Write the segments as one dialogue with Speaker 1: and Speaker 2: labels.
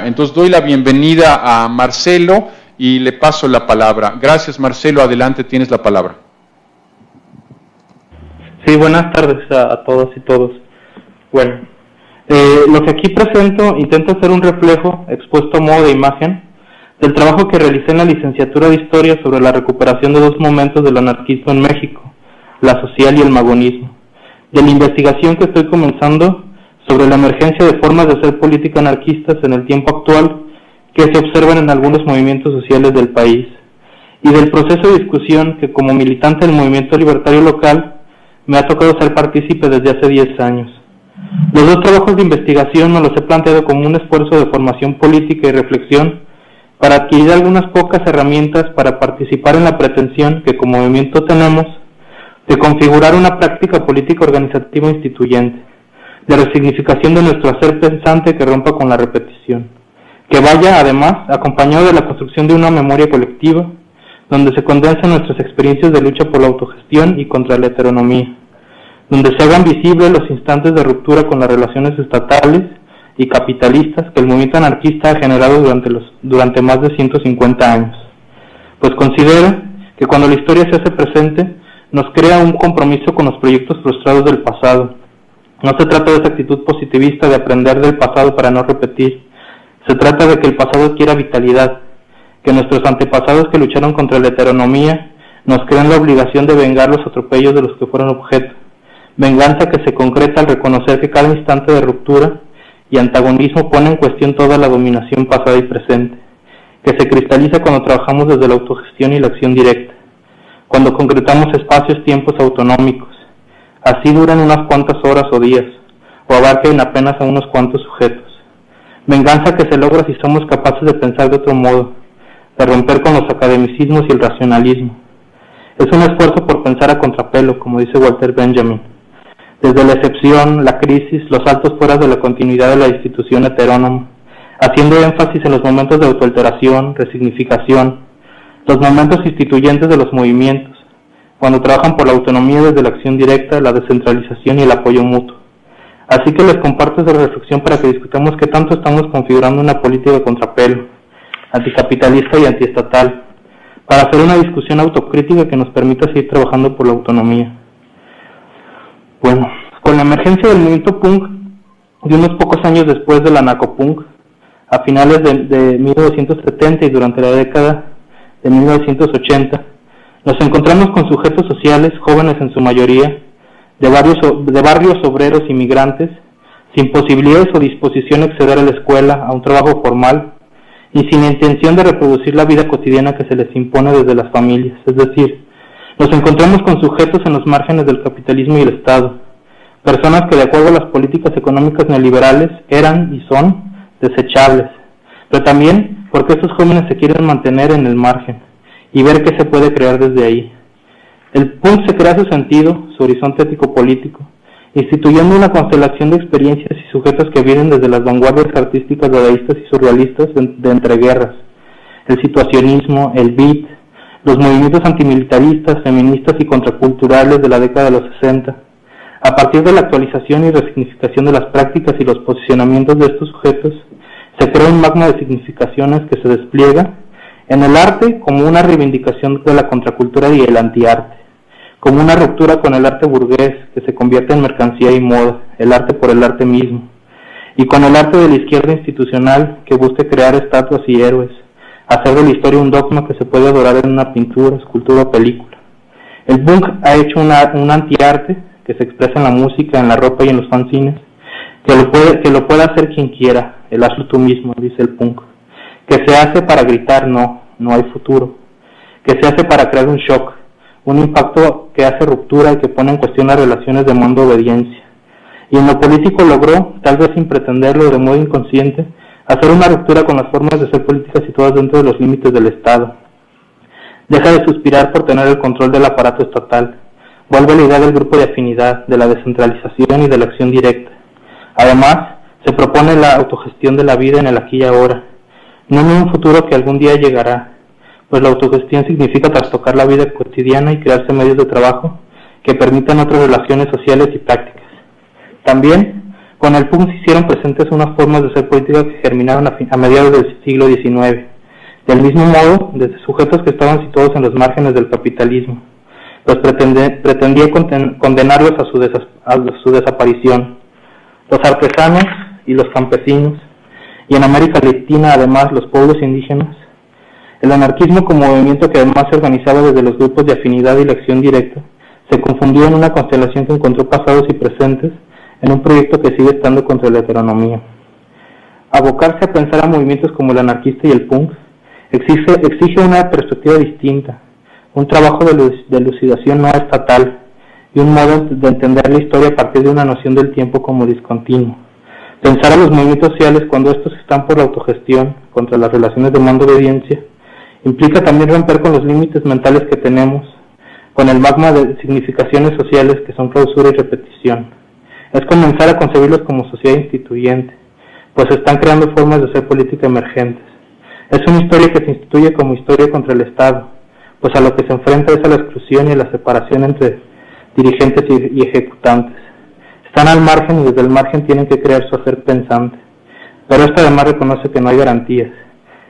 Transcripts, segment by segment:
Speaker 1: Entonces doy la bienvenida a Marcelo y le paso la palabra. Gracias, Marcelo. Adelante, tienes la palabra.
Speaker 2: Sí, buenas tardes a todas y todos. Bueno, lo que aquí presento intenta ser un reflejo, expuesto a modo de imagen, del trabajo que realicé en la licenciatura de Historia sobre la recuperación de dos momentos del anarquismo en México, la social y el magonismo, de la investigación que estoy comenzando sobre la emergencia de formas de hacer política anarquistas en el tiempo actual que se observan en algunos movimientos sociales del país, y del proceso de discusión que como militante del movimiento libertario local me ha tocado ser partícipe desde hace 10 años. Los dos trabajos de investigación me los he planteado como un esfuerzo de formación política y reflexión para adquirir algunas pocas herramientas para participar en la pretensión que como movimiento tenemos de configurar una práctica política organizativa instituyente, de resignificación de nuestro hacer pensante que rompa con la repetición, que vaya, además, acompañado de la construcción de una memoria colectiva, donde se condensen nuestras experiencias de lucha por la autogestión y contra la heteronomía, donde se hagan visibles los instantes de ruptura con las relaciones estatales y capitalistas que el movimiento anarquista ha generado durante más de 150 años. Pues considero que cuando la historia se hace presente, nos crea un compromiso con los proyectos frustrados del pasado. No se trata de esa actitud positivista de aprender del pasado para no repetir. Se trata de que el pasado adquiera vitalidad, que nuestros antepasados que lucharon contra la heteronomía nos crean la obligación de vengar los atropellos de los que fueron objeto. Venganza que se concreta al reconocer que cada instante de ruptura y antagonismo pone en cuestión toda la dominación pasada y presente, que se cristaliza cuando trabajamos desde la autogestión y la acción directa, cuando concretamos espacios-tiempos autonómicos, así duran unas cuantas horas o días, o abarquen apenas a unos cuantos sujetos. Venganza que se logra si somos capaces de pensar de otro modo, de romper con los academicismos y el racionalismo. Es un esfuerzo por pensar a contrapelo, como dice Walter Benjamin, desde la excepción, la crisis, los saltos fuera de la continuidad de la institución heterónoma, haciendo énfasis en los momentos de autoalteración, resignificación, los momentos instituyentes de los movimientos, cuando trabajan por la autonomía desde la acción directa, la descentralización y el apoyo mutuo. Así que les comparto esa reflexión para que discutamos qué tanto estamos configurando una política de contrapelo, anticapitalista y antiestatal, para hacer una discusión autocrítica que nos permita seguir trabajando por la autonomía. Bueno, con la emergencia del movimiento punk, de unos pocos años después del anarcopunk, a finales de 1970 y durante la década de 1980, nos encontramos con sujetos sociales, jóvenes en su mayoría, de barrios obreros y migrantes, sin posibilidades o disposición a acceder a la escuela, a un trabajo formal, y sin intención de reproducir la vida cotidiana que se les impone desde las familias. Es decir, nos encontramos con sujetos en los márgenes del capitalismo y el Estado, personas que de acuerdo a las políticas económicas neoliberales eran y son desechables, pero también porque estos jóvenes se quieren mantener en el margen y ver qué se puede crear desde ahí. El punk se crea su sentido, su horizonte ético-político, instituyendo una constelación de experiencias y sujetos que vienen desde las vanguardias artísticas dadaístas y surrealistas de entreguerras, el situacionismo, el beat, los movimientos antimilitaristas, feministas y contraculturales de la década de los 60. A partir de la actualización y resignificación de las prácticas y los posicionamientos de estos sujetos, se crea un magma de significaciones que se despliega en el arte como una reivindicación de la contracultura y el antiarte, como una ruptura con el arte burgués que se convierte en mercancía y moda, el arte por el arte mismo, y con el arte de la izquierda institucional que busca crear estatuas y héroes, hacer de la historia un dogma que se puede adorar en una pintura, escultura o película. El punk ha hecho un antiarte que se expresa en la música, en la ropa y en los fanzines, que lo puede hacer quien quiera, el hazlo tú mismo, dice el punk, que se hace para gritar no hay futuro, que se hace para crear un shock, un impacto que hace ruptura y que pone en cuestión las relaciones de mando-obediencia. Y en lo político logró, tal vez sin pretenderlo de modo inconsciente, hacer una ruptura con las formas de hacer política situadas dentro de los límites del Estado. Deja de suspirar por tener el control del aparato estatal, vuelve a la idea del grupo de afinidad, de la descentralización y de la acción directa. Además, se propone la autogestión de la vida en el aquí y ahora, no en un futuro que algún día llegará, pues la autogestión significa trastocar la vida cotidiana y crearse medios de trabajo que permitan otras relaciones sociales y prácticas. También Con el PUNC se hicieron presentes unas formas de hacer política que germinaron a mediados del siglo XIX, del mismo modo desde sujetos que estaban situados en los márgenes del capitalismo, pues pretendía condenarlos a su desaparición. Los artesanos y los campesinos, y en América Latina además los pueblos indígenas. El anarquismo como movimiento que además se organizaba desde los grupos de afinidad y la acción directa, se confundió en una constelación que encontró pasados y presentes en un proyecto que sigue estando contra la heteronomía. Abocarse a pensar a movimientos como el anarquista y el punk exige una perspectiva distinta, un trabajo de elucidación no estatal y un modo de entender la historia a partir de una noción del tiempo como discontinuo. Pensar a los movimientos sociales cuando estos están por la autogestión contra las relaciones de mando-obediencia implica también romper con los límites mentales que tenemos, con el magma de significaciones sociales que son clausura y repetición. Es comenzar a concebirlos como sociedad instituyente, pues están creando formas de hacer política emergentes. Es una historia que se instituye como historia contra el Estado, pues a lo que se enfrenta es a la exclusión y a la separación entre dirigentes y ejecutantes. Están al margen y desde el margen tienen que crear su hacer pensante, pero esto además reconoce que no hay garantías.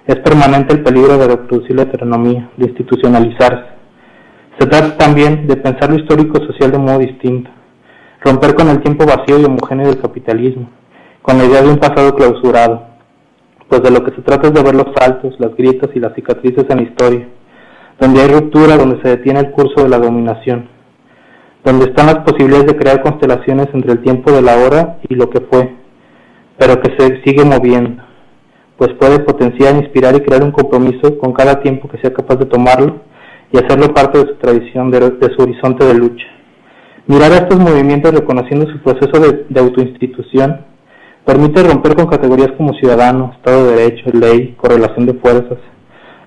Speaker 2: Es permanente el peligro de reproducir la heteronomía, de institucionalizarse. Se trata también de pensar lo histórico-social de modo distinto, romper con el tiempo vacío y homogéneo del capitalismo, con la idea de un pasado clausurado, pues de lo que se trata es de ver los saltos, las grietas y las cicatrices en la historia, donde hay ruptura, donde se detiene el curso de la dominación, donde están las posibilidades de crear constelaciones entre el tiempo de la hora y lo que fue, pero que se sigue moviendo, pues puede potenciar, inspirar y crear un compromiso con cada tiempo que sea capaz de tomarlo y hacerlo parte de su tradición, de su horizonte de lucha. Mirar a estos movimientos reconociendo su proceso de autoinstitución permite romper con categorías como ciudadano, Estado de Derecho, ley, correlación de fuerzas,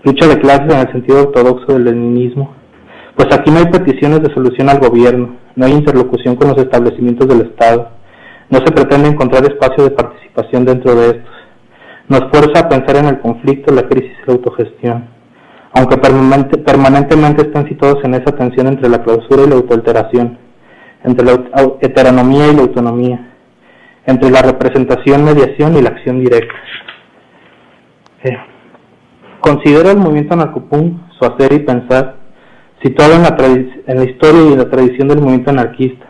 Speaker 2: lucha de clases en el sentido ortodoxo del leninismo, pues aquí no hay peticiones de solución al gobierno, no hay interlocución con los establecimientos del Estado, no se pretende encontrar espacio de participación dentro de estos. Nos fuerza a pensar en el conflicto, la crisis y la autogestión, aunque permanentemente están situados en esa tensión entre la clausura y la autoalteración, entre la heteronomía y la autonomía, entre la representación, mediación y la acción directa. Considero el movimiento anarcopunk, su hacer y pensar, situado en la historia y en la tradición del movimiento anarquista.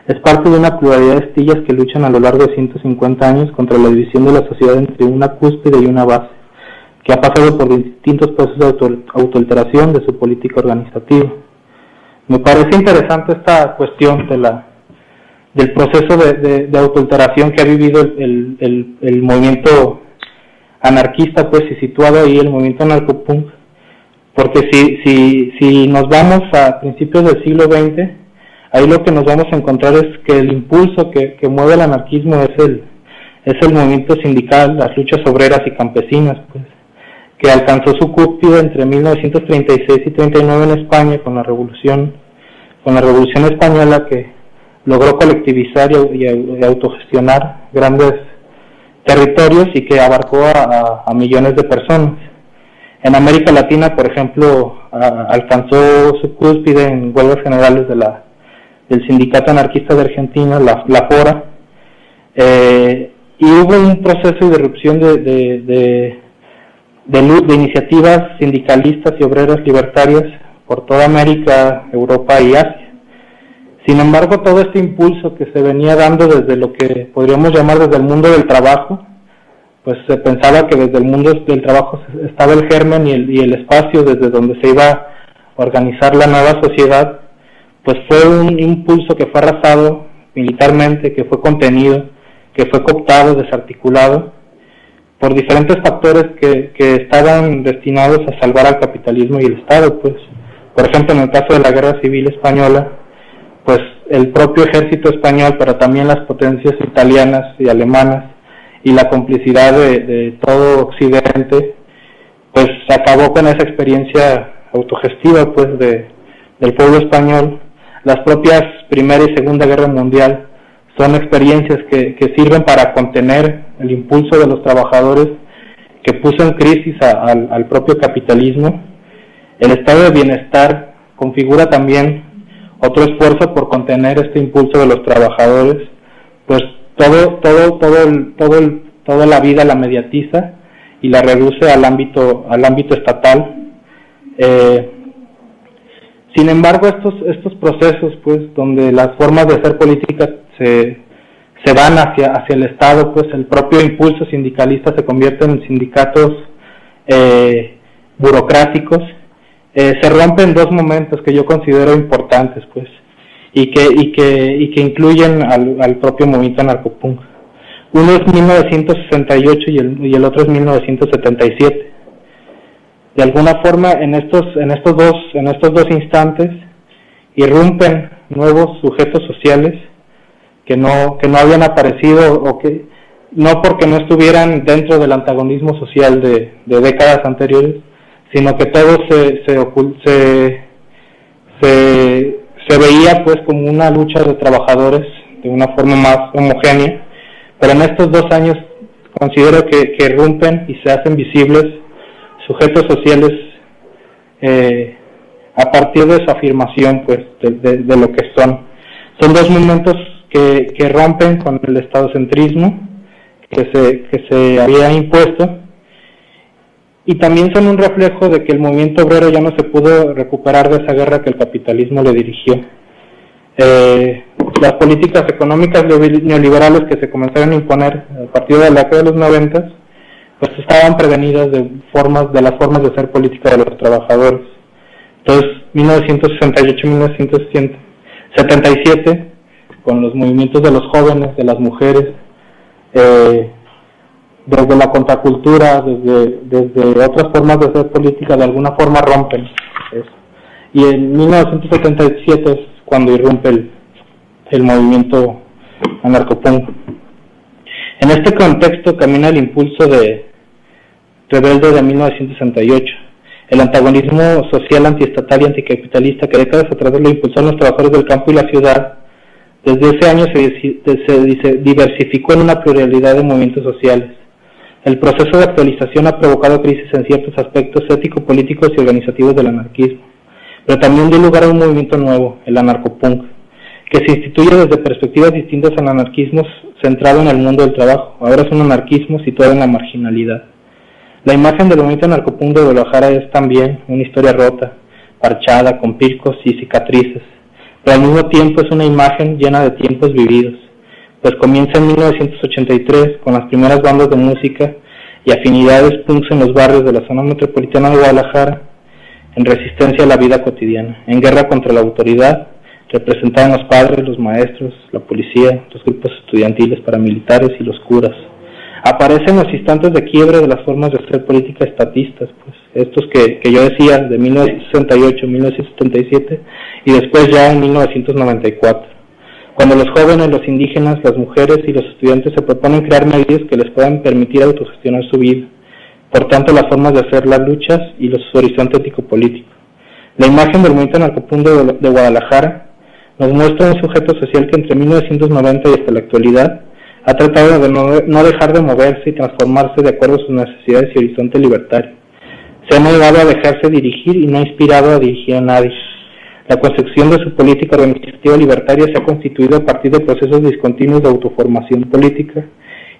Speaker 2: Es parte de una pluralidad de estillas que luchan a lo largo de 150 años contra la división de la sociedad entre una cúspide y una base, que ha pasado por distintos procesos de autoalteración de su política organizativa. Me parece interesante esta cuestión del proceso de autoalteración que ha vivido el movimiento anarquista, pues, y situado ahí el movimiento anarcopunk, porque si nos vamos a principios del siglo XX, ahí lo que nos vamos a encontrar es que el impulso que mueve el anarquismo es el movimiento sindical, las luchas obreras y campesinas, pues, que alcanzó su cúspide entre 1936 y 39 en España con la Revolución Española, que logró colectivizar y autogestionar grandes territorios y que abarcó a millones de personas. En América Latina, por ejemplo, alcanzó su cúspide en huelgas generales del Sindicato Anarquista de Argentina, la FORA, y hubo un proceso de irrupción de iniciativas sindicalistas y obreras libertarias por toda América, Europa y Asia. Sin embargo, todo este impulso que se venía dando desde lo que podríamos llamar desde el mundo del trabajo, pues se pensaba que desde el mundo del trabajo estaba el germen y el espacio desde donde se iba a organizar la nueva sociedad, pues fue un impulso que fue arrasado militarmente, que fue contenido, que fue cooptado, desarticulado, por diferentes factores que estaban destinados a salvar al capitalismo y el Estado, pues. Por ejemplo, en el caso de la Guerra Civil Española, pues el propio ejército español, pero también las potencias italianas y alemanas, y la complicidad de todo Occidente, pues acabó con esa experiencia autogestiva, pues, del pueblo español. Las propias Primera y Segunda Guerra Mundial son experiencias que sirven para contener el impulso de los trabajadores, que puso en crisis al propio capitalismo. El estado de bienestar configura también otro esfuerzo por contener este impulso de los trabajadores, pues toda la vida la mediatiza y la reduce al ámbito estatal. Sin embargo, estos procesos, pues, donde las formas de hacer política se van hacia el Estado, pues el propio impulso sindicalista se convierte en sindicatos burocráticos, se rompen dos momentos que yo considero importantes, pues, y que incluyen al propio movimiento anarcopunk. Uno es 1968 y el otro es 1977. De alguna forma, en estos dos instantes irrumpen nuevos sujetos sociales que no habían aparecido, o que no porque no estuvieran dentro del antagonismo social de décadas anteriores, sino que todo se veía, pues, como una lucha de trabajadores de una forma más homogénea. Pero en estos 2 años considero que irrumpen y se hacen visibles sujetos sociales a partir de su afirmación, pues, de lo que son. Son dos momentos que rompen con el estadocentrismo que se había impuesto, y también son un reflejo de que el movimiento obrero ya no se pudo recuperar de esa guerra que el capitalismo le dirigió. Las políticas económicas neoliberales que se comenzaron a imponer a partir de la década de los 90, pues estaban prevenidas de las formas de hacer política de los trabajadores. Entonces, 1968-1977, con los movimientos de los jóvenes, de las mujeres, desde la contracultura, desde otras formas de hacer política, de alguna forma rompen eso. Y en 1977 es cuando irrumpe el movimiento anarcopunk. En este contexto camina el impulso rebelde de 1968, el antagonismo social antiestatal y anticapitalista que décadas atrás lo impulsaron los trabajadores del campo y la ciudad. Desde ese año se diversificó en una pluralidad de movimientos sociales. El proceso de actualización ha provocado crisis en ciertos aspectos ético-políticos y organizativos del anarquismo, pero también dio lugar a un movimiento nuevo, el anarcopunk, que se instituye desde perspectivas distintas al anarquismo centrado en el mundo del trabajo. Ahora es un anarquismo situado en la marginalidad. La imagen del movimiento anarcopunk de Guadalajara es también una historia rota, parchada, con picos y cicatrices, pero al mismo tiempo es una imagen llena de tiempos vividos, pues comienza en 1983 con las primeras bandas de música y afinidades punks en los barrios de la zona metropolitana de Guadalajara, en resistencia a la vida cotidiana, en guerra contra la autoridad, representaban los padres, los maestros, la policía, los grupos estudiantiles, paramilitares y los curas. Aparecen los instantes de quiebre de las formas de hacer política estatistas, pues estos que yo decía, de 1968, 1977 y después ya en 1994, cuando los jóvenes, los indígenas, las mujeres y los estudiantes se proponen crear medios que les puedan permitir autogestionar su vida, por tanto las formas de hacer las luchas y los horizontes ético-políticos. La imagen del movimiento anarcopunk de Guadalajara nos muestra un sujeto social que entre 1990 y hasta la actualidad ha tratado de no dejar de moverse y transformarse de acuerdo a sus necesidades y horizonte libertario. Se ha negado a dejarse dirigir y no ha inspirado a dirigir a nadie. La construcción de su política organizativa libertaria se ha constituido a partir de procesos discontinuos de autoformación política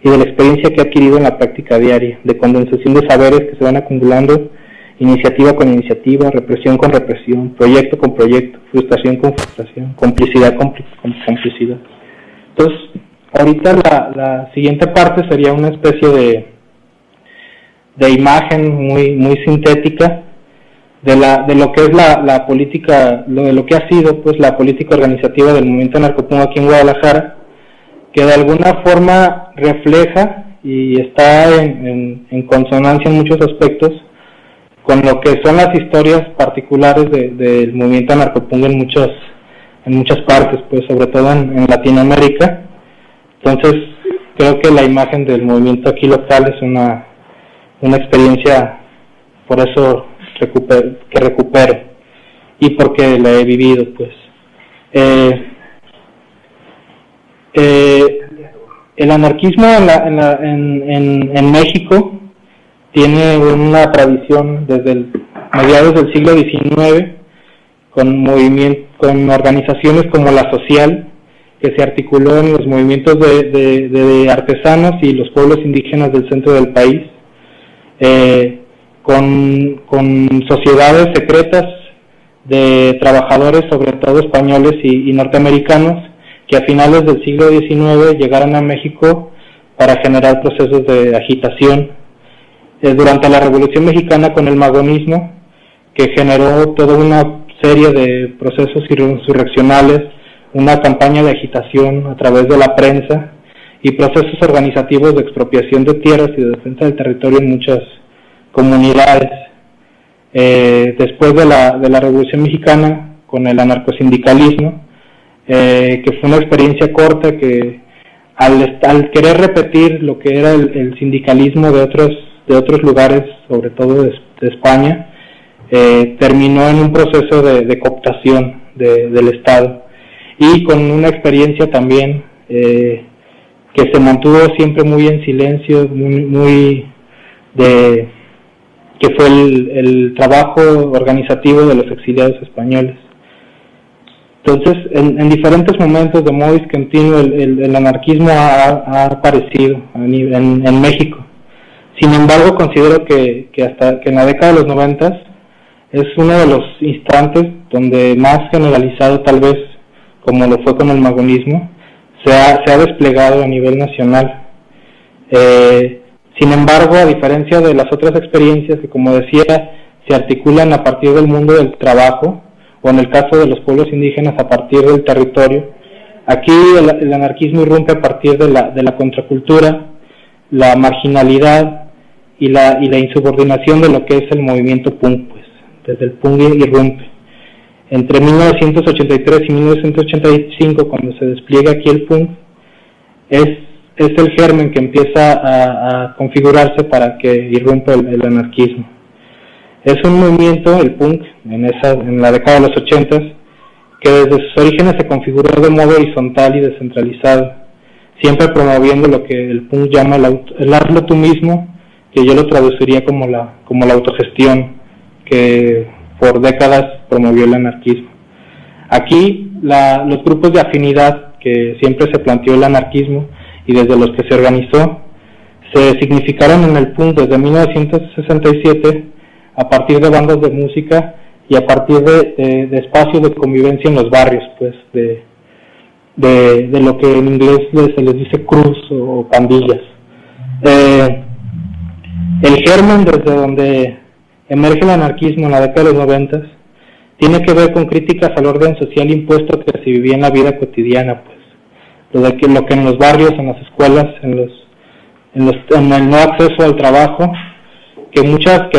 Speaker 2: y de la experiencia que ha adquirido en la práctica diaria, de condensación de saberes que se van acumulando, iniciativa con iniciativa, represión con represión, proyecto con proyecto, frustración con frustración, complicidad con complicidad. Entonces, ahorita la siguiente parte sería una especie de imagen muy sintética de lo que es la política, de lo que ha sido, pues, la política organizativa del movimiento anarcopunk aquí en Guadalajara, que de alguna forma refleja y está en consonancia en muchos aspectos con lo que son las historias particulares del movimiento anarcopunk en muchas partes, pues sobre todo en Latinoamérica. Entonces creo que la imagen del movimiento aquí local es una experiencia, por eso que recupero y porque la he vivido, pues. El anarquismo en México tiene una tradición desde mediados del siglo XIX con organizaciones como La Social, que se articuló en los movimientos de artesanos y los pueblos indígenas del centro del país, con sociedades secretas de trabajadores, sobre todo españoles y norteamericanos, que a finales del siglo XIX llegaron a México para generar procesos de agitación. Durante la Revolución Mexicana, con el magonismo, que generó toda una serie de procesos insurreccionales, una campaña de agitación a través de la prensa y procesos organizativos de expropiación de tierras y de defensa del territorio en muchas comunidades. Después de la Revolución Mexicana, con el anarcosindicalismo, que fue una experiencia corta que al querer repetir lo que era el sindicalismo de otros lugares, sobre todo de España, terminó en un proceso de cooptación del Estado, y con una experiencia también que se mantuvo siempre muy en silencio, que fue el trabajo organizativo de los exiliados españoles. Entonces, en diferentes momentos de modo discontinuo, el anarquismo ha aparecido en México. Sin embargo, considero que hasta que en la década de los 90 es uno de los instantes donde más generalizado, tal vez como lo fue con el magonismo, se ha desplegado a nivel nacional. Sin embargo, a diferencia de las otras experiencias que, como decía, se articulan a partir del mundo del trabajo, o en el caso de los pueblos indígenas a partir del territorio, aquí el anarquismo irrumpe a partir de la contracultura, la marginalidad y la insubordinación de lo que es el movimiento punk, pues, desde el punk irrumpe. Entre 1983 y 1985, cuando se despliega aquí el punk, es el germen que empieza a configurarse para que irrumpa el anarquismo. Es un movimiento, el punk, en la década de los 80, que desde sus orígenes se configuró de modo horizontal y descentralizado, siempre promoviendo lo que el punk llama el hazlo tú mismo, que yo lo traduciría como la autogestión, que por décadas promovió el anarquismo. Aquí los grupos de afinidad que siempre se planteó el anarquismo y desde los que se organizó, se significaron en el punk desde 1967 a partir de bandas de música y a partir de espacios de convivencia en los barrios, pues, de lo que en inglés se les dice cruz o pandillas. El germen desde donde emerge el anarquismo en la década de los 90 tiene que ver con críticas al orden social impuesto que se vivía en la vida cotidiana, pues, lo que en los barrios, en las escuelas, en el no acceso al trabajo, que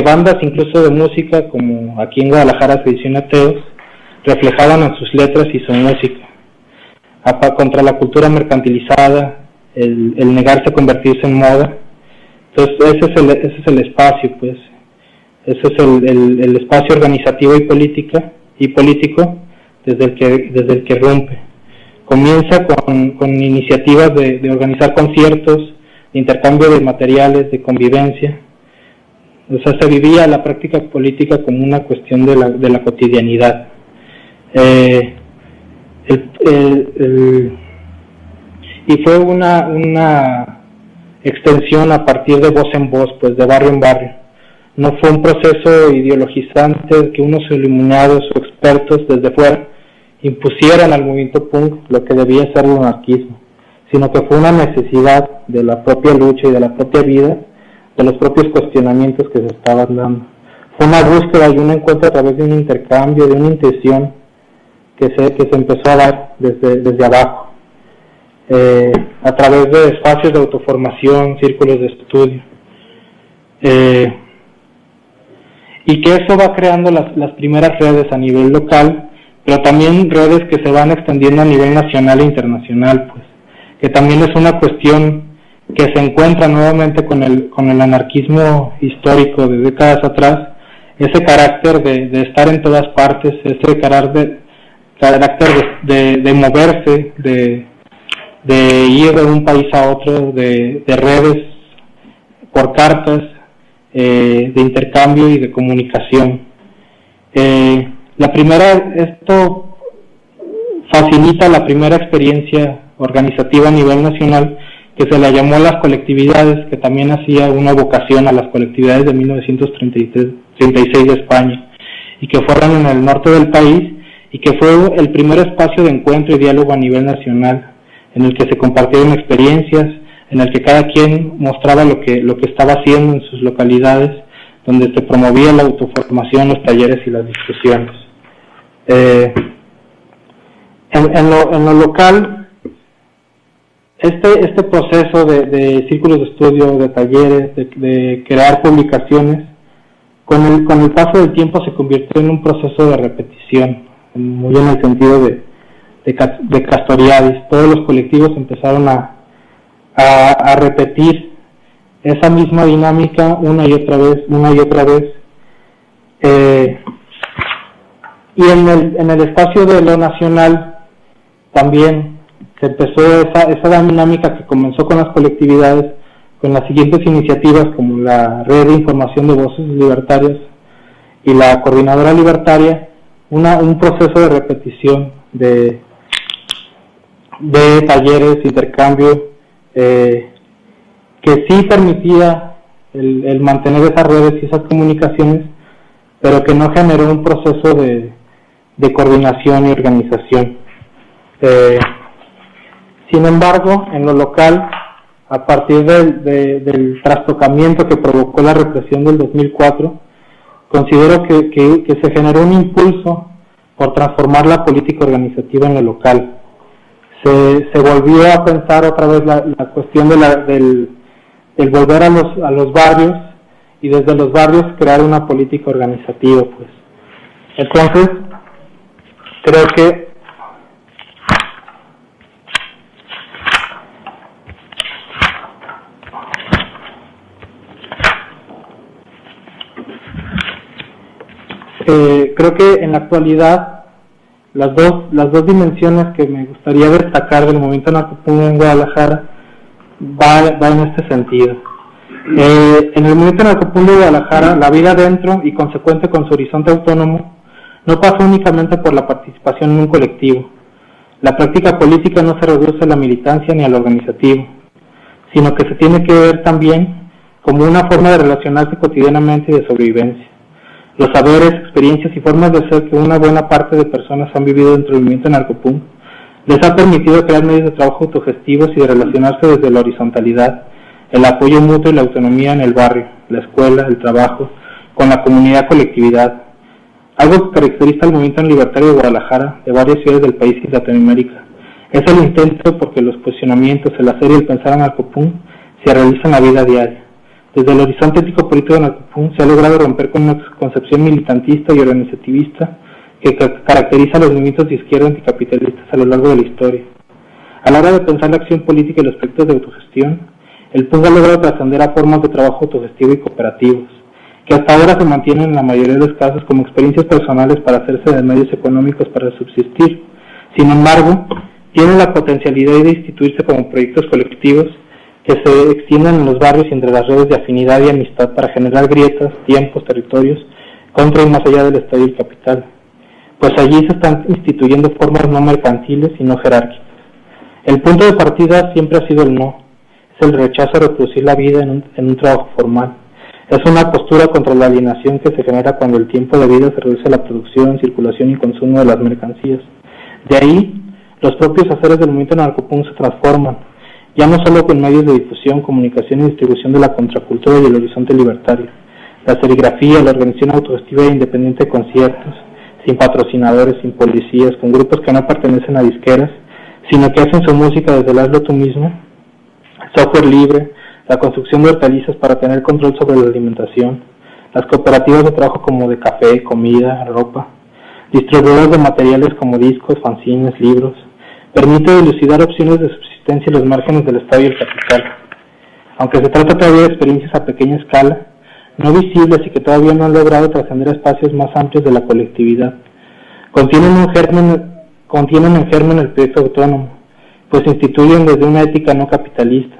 Speaker 2: bandas incluso de música, como aquí en Guadalajara se dicen ateos, reflejaban en sus letras y su música, contra la cultura mercantilizada, el negarse a convertirse en moda. Entonces ese es el espacio, pues, ese es el espacio organizativo y político desde el que rompe. Comienza con iniciativas de organizar conciertos, de intercambio de materiales, de convivencia. O sea, se vivía la práctica política como una cuestión de la cotidianidad. Y fue una extensión a partir de voz en voz, pues, de barrio en barrio. No fue un proceso ideologizante que unos iluminados o expertos desde fuera impusieran al movimiento punk lo que debía ser el anarquismo, sino que fue una necesidad de la propia lucha y de la propia vida, de los propios cuestionamientos que se estaban dando. Fue una búsqueda y un encuentro a través de un intercambio, de una intención que se empezó a dar desde abajo, a través de espacios de autoformación, círculos de estudio, y que eso va creando las primeras redes a nivel local, pero también redes que se van extendiendo a nivel nacional e internacional, pues, que también es una cuestión que se encuentra nuevamente con el anarquismo histórico de décadas atrás, ese carácter de estar en todas partes, ese carácter de moverse, de ir de un país a otro, de redes por cartas, de intercambio y de comunicación. Esto facilita la primera experiencia organizativa a nivel nacional que se le llamó las colectividades, que también hacía una evocación a las colectividades de 1936 de España, y que fueron en el norte del país, y que fue el primer espacio de encuentro y diálogo a nivel nacional, en el que se compartieron experiencias, en el que cada quien mostraba lo que estaba haciendo en sus localidades, donde se promovía la autoformación, los talleres y las discusiones. En lo local, este proceso de círculos de estudio, de talleres, de crear publicaciones, con el paso del tiempo se convirtió en un proceso de repetición, muy en el sentido de Castoriadis. Todos los colectivos empezaron a repetir esa misma dinámica una y otra vez. Y en el espacio de lo nacional también se empezó esa dinámica que comenzó con las colectividades, con las siguientes iniciativas como la Red de Información de Voces Libertarias y la Coordinadora Libertaria, un proceso de repetición de talleres, intercambio, que sí permitía el mantener esas redes y esas comunicaciones, pero que no generó un proceso de coordinación y organización. Sin embargo, en lo local, a partir del trastocamiento que provocó la represión del 2004, considero que se generó un impulso por transformar la política organizativa en lo local. Se volvió a pensar otra vez la cuestión del volver a los barrios, y desde los barrios crear una política organizativa, pues. Entonces, creo que en la actualidad las dos dimensiones que me gustaría destacar del movimiento anarcopunk en Guadalajara va en este sentido. En el movimiento anarcopunk de Guadalajara, la vida dentro y consecuente con su horizonte autónomo no pasa únicamente por la participación en un colectivo. La práctica política no se reduce a la militancia ni al organizativo, sino que se tiene que ver también como una forma de relacionarse cotidianamente y de sobrevivencia. Los saberes, experiencias y formas de ser que una buena parte de personas han vivido dentro del movimiento anarcopunk les ha permitido crear medios de trabajo autogestivos y de relacionarse desde la horizontalidad, el apoyo mutuo y la autonomía en el barrio, la escuela, el trabajo, con la comunidad, colectividad. Algo que caracteriza al movimiento libertario de Guadalajara, de varias ciudades del país y Latinoamérica, es el intento porque los posicionamientos, el hacer y el pensar anarcopunk se realizan en la vida diaria. Desde el horizonte ético-político de anarcopunk se ha logrado romper con una concepción militantista y organizativista que caracteriza a los movimientos de izquierda anticapitalistas a lo largo de la historia. A la hora de pensar la acción política y los proyectos de autogestión, el PUNG ha logrado trascender a formas de trabajo autogestivo y cooperativos, que hasta ahora se mantienen en la mayoría de los casos como experiencias personales para hacerse de medios económicos para subsistir. Sin embargo, tienen la potencialidad de instituirse como proyectos colectivos que se extienden en los barrios y entre las redes de afinidad y amistad para generar grietas, tiempos, territorios, contra y más allá del Estado y el capital. Pues allí se están instituyendo formas no mercantiles y no jerárquicas. El punto de partida siempre ha sido el no, es el rechazo a reproducir la vida en un trabajo formal. Es una postura contra la alienación que se genera cuando el tiempo de vida se reduce a la producción, circulación y consumo de las mercancías. De ahí, los propios haceres del movimiento anarcopunk se transforman, ya no solo con medios de difusión, comunicación y distribución de la contracultura y el horizonte libertario, la serigrafía, la organización autogestiva e independiente de conciertos, sin patrocinadores, sin policías, con grupos que no pertenecen a disqueras, sino que hacen su música desde el hazlo tú mismo, software libre, la construcción de hortalizas para tener control sobre la alimentación, las cooperativas de trabajo como de café, comida, ropa, distribuidoras de materiales como discos, fanzines, libros, permite dilucidar opciones de subsistencia en los márgenes del Estado y el capital. Aunque se trata todavía de experiencias a pequeña escala, no visibles y que todavía no han logrado trascender a espacios más amplios de la colectividad, contienen en germen el proyecto autónomo, pues instituyen desde una ética no capitalista.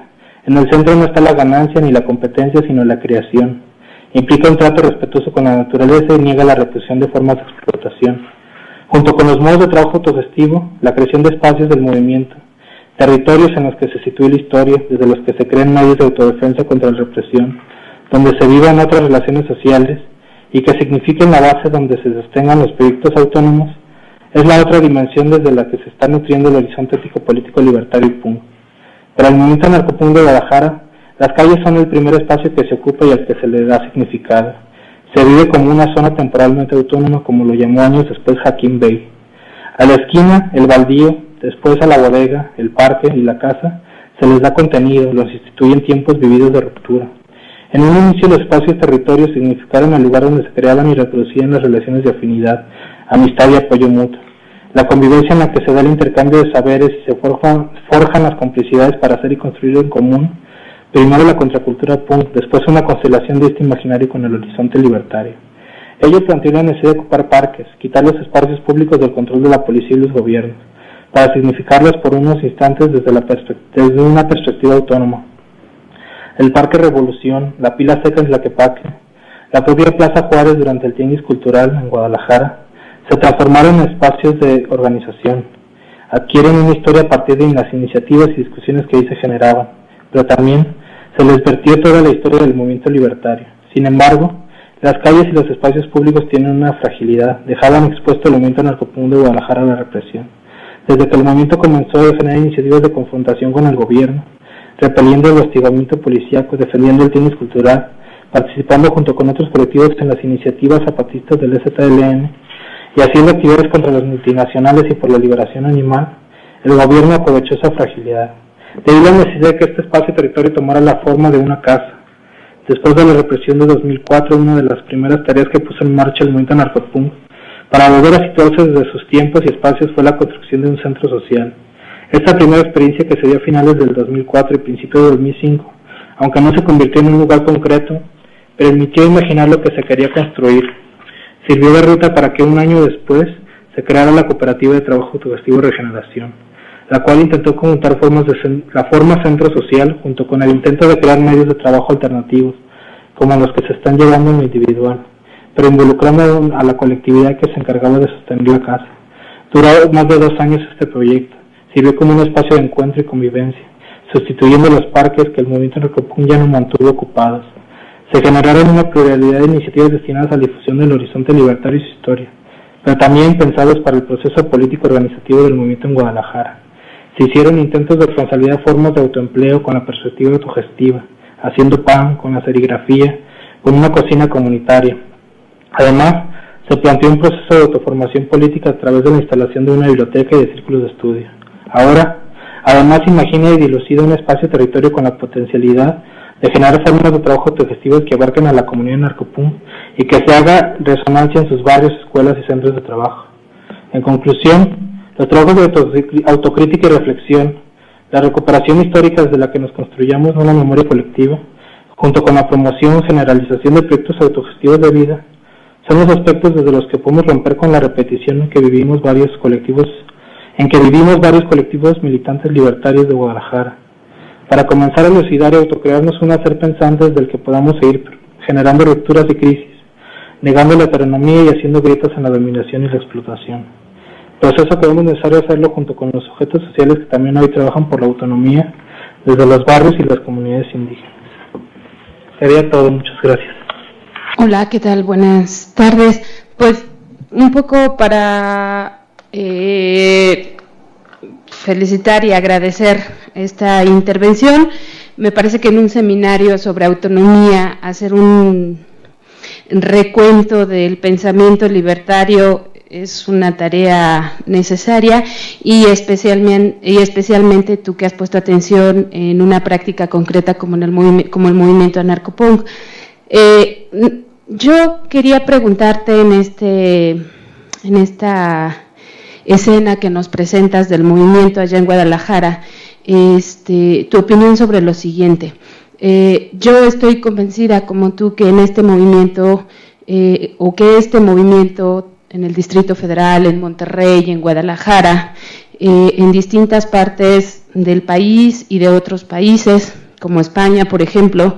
Speaker 2: En el centro no está la ganancia ni la competencia, sino la creación. Implica un trato respetuoso con la naturaleza y niega la represión de formas de explotación. Junto con los modos de trabajo autogestivo, la creación de espacios del movimiento territorios en los que se sitúe la historia, desde los que se creen medios de autodefensa contra la represión, donde se vivan otras relaciones sociales y que signifiquen la base donde se sostengan los proyectos autónomos, es la otra dimensión desde la que se está nutriendo el horizonte ético-político libertario y punk. Para el movimiento narcopunk de Guadalajara, las calles son el primer espacio que se ocupa y al que se le da significado. Se vive como una zona temporalmente autónoma, como lo llamó años después Hakim Bey. A la esquina, el baldío, después a la bodega, el parque y la casa, se les da contenido, los instituyen tiempos vividos de ruptura. En un inicio los espacios territorios significaron el lugar donde se creaban y reproducían las relaciones de afinidad, amistad y apoyo mutuo. La convivencia en la que se da el intercambio de saberes y se forjan las complicidades para hacer y construir en común, primero la contracultura punk, después una constelación de este imaginario con el horizonte libertario. Ello planteó la necesidad de ocupar parques, quitar los espacios públicos del control de la policía y los gobiernos, para significarlos por unos instantes desde una perspectiva autónoma. El Parque Revolución, la Pila Seca en Tlaquepaque, la propia Plaza Juárez durante el Tianguis Cultural en Guadalajara, se transformaron en espacios de organización. Adquieren una historia a partir de las iniciativas y discusiones que ahí se generaban, pero también se les vertió toda la historia del movimiento libertario. Sin embargo, las calles y los espacios públicos tienen una fragilidad, dejaban expuesto el movimiento narcopunk de Guadalajara a la represión. Desde que el movimiento comenzó a generar iniciativas de confrontación con el gobierno, repeliendo el hostigamiento policíaco, defendiendo el tianguis cultural, participando junto con otros colectivos en las iniciativas zapatistas del EZLN y haciendo actividades contra las multinacionales y por la liberación animal, el gobierno aprovechó esa fragilidad. De ahí la necesidad de que este espacio territorio tomara la forma de una casa. Después de la represión de 2004, una de las primeras tareas que puso en marcha el movimiento narcopunk para volver a situarse desde sus tiempos y espacios fue la construcción de un centro social. Esta primera experiencia que se dio a finales del 2004 y principios de 2005, aunque no se convirtió en un lugar concreto, permitió imaginar lo que se quería construir. Sirvió de ruta para que un año después se creara la Cooperativa de Trabajo Autogestivo Regeneración, la cual intentó conjuntar la forma centro social junto con el intento de crear medios de trabajo alternativos, como los que se están llevando en lo individual, pero involucrando a la colectividad que se encargaba de sostener la casa. Duró más de 2 años este proyecto. Sirvió como un espacio de encuentro y convivencia, sustituyendo los parques que el movimiento narcopunk ya no mantuvo ocupados. Se generaron una pluralidad de iniciativas destinadas a la difusión del horizonte libertario y su historia, pero también pensados para el proceso político organizativo del movimiento en Guadalajara. Se hicieron intentos de consolidar formas de autoempleo con la perspectiva autogestiva, haciendo pan, con la serigrafía, con una cocina comunitaria. Además, se planteó un proceso de autoformación política a través de la instalación de una biblioteca y de círculos de estudio. Ahora, además, imagina y dilucida un espacio-territorio con la potencialidad de generar formas de trabajo autogestivas que abarquen a la comunidad narcopunk y que se haga resonancia en sus barrios, escuelas y centros de trabajo. En conclusión, los trabajos de autocrítica y reflexión, la recuperación histórica desde la que nos construyamos una memoria colectiva, junto con la promoción y generalización de proyectos autogestivos de vida, son los aspectos desde los que podemos romper con la repetición en que vivimos varios colectivos militantes libertarios de Guadalajara, para comenzar a elucidar y autocrearnos un hacer pensante desde el que podamos seguir generando rupturas y crisis, negando la heteronomía y haciendo grietas en la dominación y la explotación. Proceso que vemos necesario hacerlo junto con los sujetos sociales que también hoy trabajan por la autonomía desde los barrios y las comunidades indígenas. Sería todo, muchas gracias.
Speaker 3: Hola, ¿qué tal? Buenas tardes. Pues un poco para felicitar y agradecer esta intervención. Me parece que en un seminario sobre autonomía hacer un recuento del pensamiento libertario es una tarea necesaria y especialmente tú que has puesto atención en una práctica concreta como el movimiento anarcopunk. Yo quería preguntarte en esta escena que nos presentas del movimiento allá en Guadalajara, tu opinión sobre lo siguiente. Yo estoy convencida como tú que en este movimiento en el Distrito Federal, en Monterrey, en Guadalajara, en distintas partes del país y de otros países, como España, por ejemplo,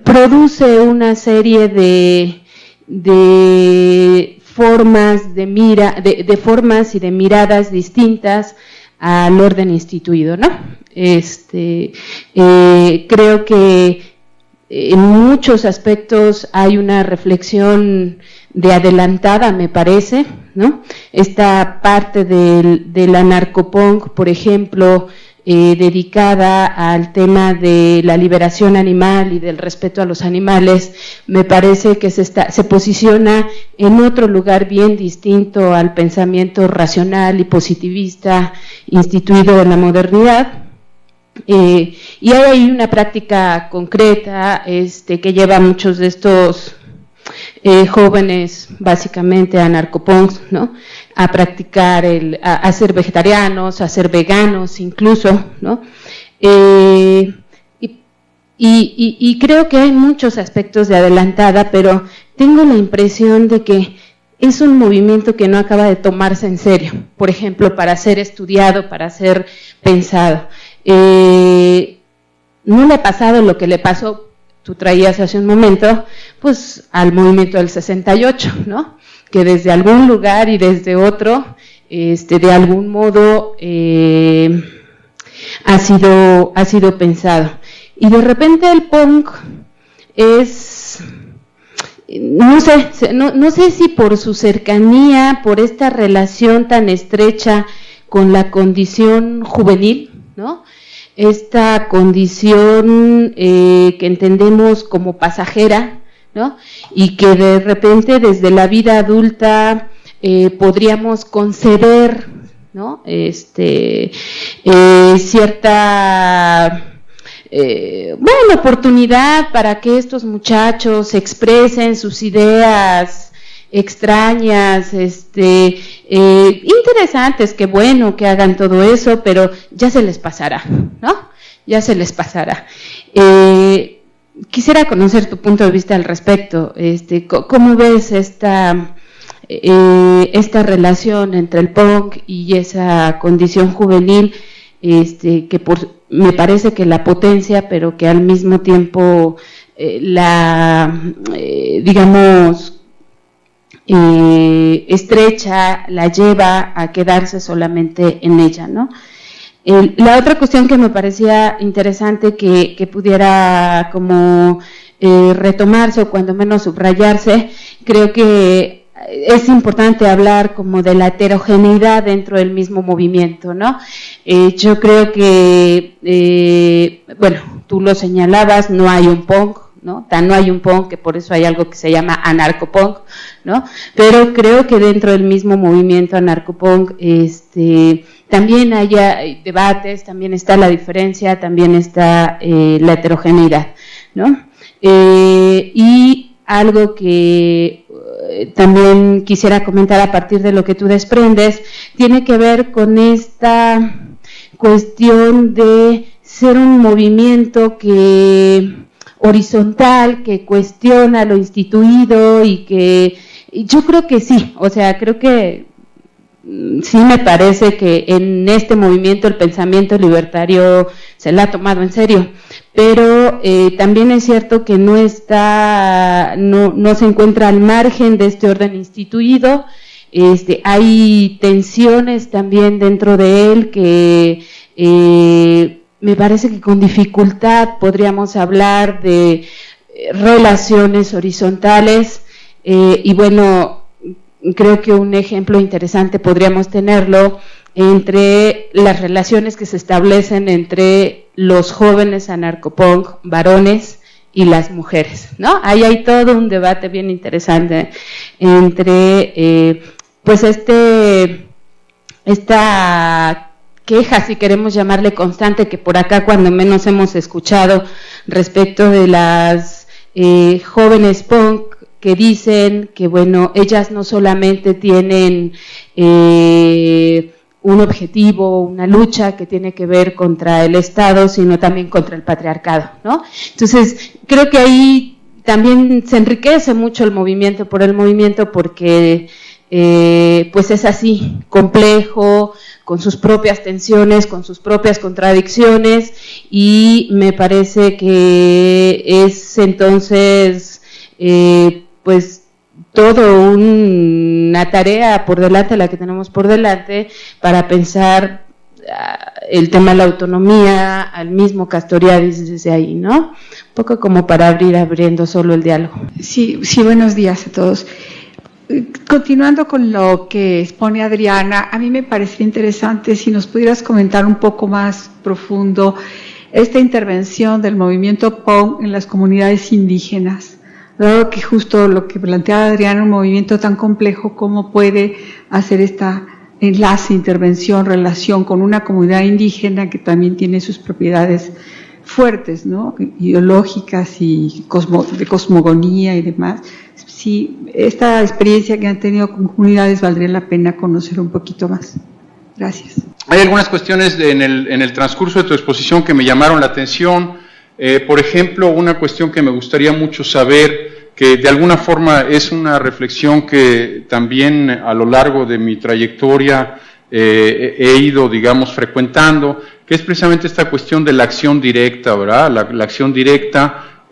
Speaker 3: produce una serie formas de formas y de miradas distintas al orden instituido, ¿no? Creo que en muchos aspectos hay una reflexión de adelantada, me parece, ¿no? Esta parte del anarcopunk, por ejemplo, dedicada al tema de la liberación animal y del respeto a los animales, me parece que se posiciona en otro lugar bien distinto al pensamiento racional y positivista instituido en la modernidad. Y hay una práctica concreta que lleva a muchos de estos jóvenes, básicamente anarcopunks, ¿no?, a practicar a ser vegetarianos, a ser veganos incluso, ¿no? Y creo que hay muchos aspectos de adelantada, pero tengo la impresión de que es un movimiento que no acaba de tomarse en serio, por ejemplo, para ser estudiado, para ser pensado. No le ha pasado lo que le pasó, tú traías hace un momento, pues al movimiento del 68, ¿no?, que desde algún lugar y desde otro, de algún modo ha sido pensado. Y de repente el punk es, no sé si por su cercanía, por esta relación tan estrecha con la condición juvenil, ¿no?, esta condición que entendemos como pasajera, ¿no?, y que de repente desde la vida adulta podríamos conceder, ¿no?, cierta oportunidad para que estos muchachos expresen sus ideas extrañas, interesantes, que bueno que hagan todo eso, pero ya se les pasará, ¿no? Ya se les pasará. Quisiera conocer tu punto de vista al respecto. ¿Cómo ves esta relación entre el punk y esa condición juvenil, que me parece que la potencia, pero que al mismo tiempo estrecha, la lleva a quedarse solamente en ella, ¿no? La otra cuestión que me parecía interesante que pudiera como retomarse o cuando menos subrayarse, creo que es importante hablar como de la heterogeneidad dentro del mismo movimiento, ¿no? Yo creo que, tú lo señalabas, no hay un punk, ¿no? No hay un punk, que por eso hay algo que se llama anarcopunk, ¿no? Pero creo que dentro del mismo movimiento anarcopunk, también hay debates, también está la diferencia, también está la heterogeneidad, ¿no? Y algo que también quisiera comentar a partir de lo que tú desprendes, tiene que ver con esta cuestión de ser un movimiento horizontal, que cuestiona lo instituido y que yo creo que sí, o sea, creo que sí me parece que en este movimiento el pensamiento libertario se lo ha tomado en serio, pero también es cierto que no se encuentra al margen de este orden instituido. Hay tensiones también dentro de él que me parece que con dificultad podríamos hablar de relaciones horizontales, y bueno, creo que un ejemplo interesante podríamos tenerlo entre las relaciones que se establecen entre los jóvenes anarcopunk varones y las mujeres, ¿no? Ahí hay todo un debate bien interesante entre esta queja, si queremos llamarle constante, que por acá cuando menos hemos escuchado respecto de las jóvenes punk, que dicen que, bueno, ellas no solamente tienen un objetivo, una lucha que tiene que ver contra el Estado, sino también contra el patriarcado, ¿no? Entonces, creo que ahí también se enriquece mucho el movimiento porque pues es así, complejo, con sus propias tensiones, con sus propias contradicciones, y me parece que es entonces pues todo una tarea por delante, la que tenemos por delante, para pensar el tema de la autonomía al mismo Castoriadis desde ahí, ¿no? Un poco como para abriendo solo el diálogo.
Speaker 4: Sí, buenos días a todos. Continuando con lo que expone Adriana, a mí me parecería interesante si nos pudieras comentar un poco más profundo esta intervención del movimiento PONC en las comunidades indígenas. Dado que justo lo que planteaba Adriana, un movimiento tan complejo, ¿cómo puede hacer esta enlace, intervención, relación con una comunidad indígena que también tiene sus propiedades fuertes, ¿no? Ideológicas y de cosmogonía y demás? Sí, esta experiencia que han tenido con comunidades valdría la pena conocer un poquito más. Gracias.
Speaker 1: Hay algunas cuestiones en el transcurso de tu exposición que me llamaron la atención. Por ejemplo, una cuestión que me gustaría mucho saber, que de alguna forma es una reflexión que también a lo largo de mi trayectoria he ido, digamos, frecuentando, que es precisamente esta cuestión de la acción directa, ¿verdad? La acción directa,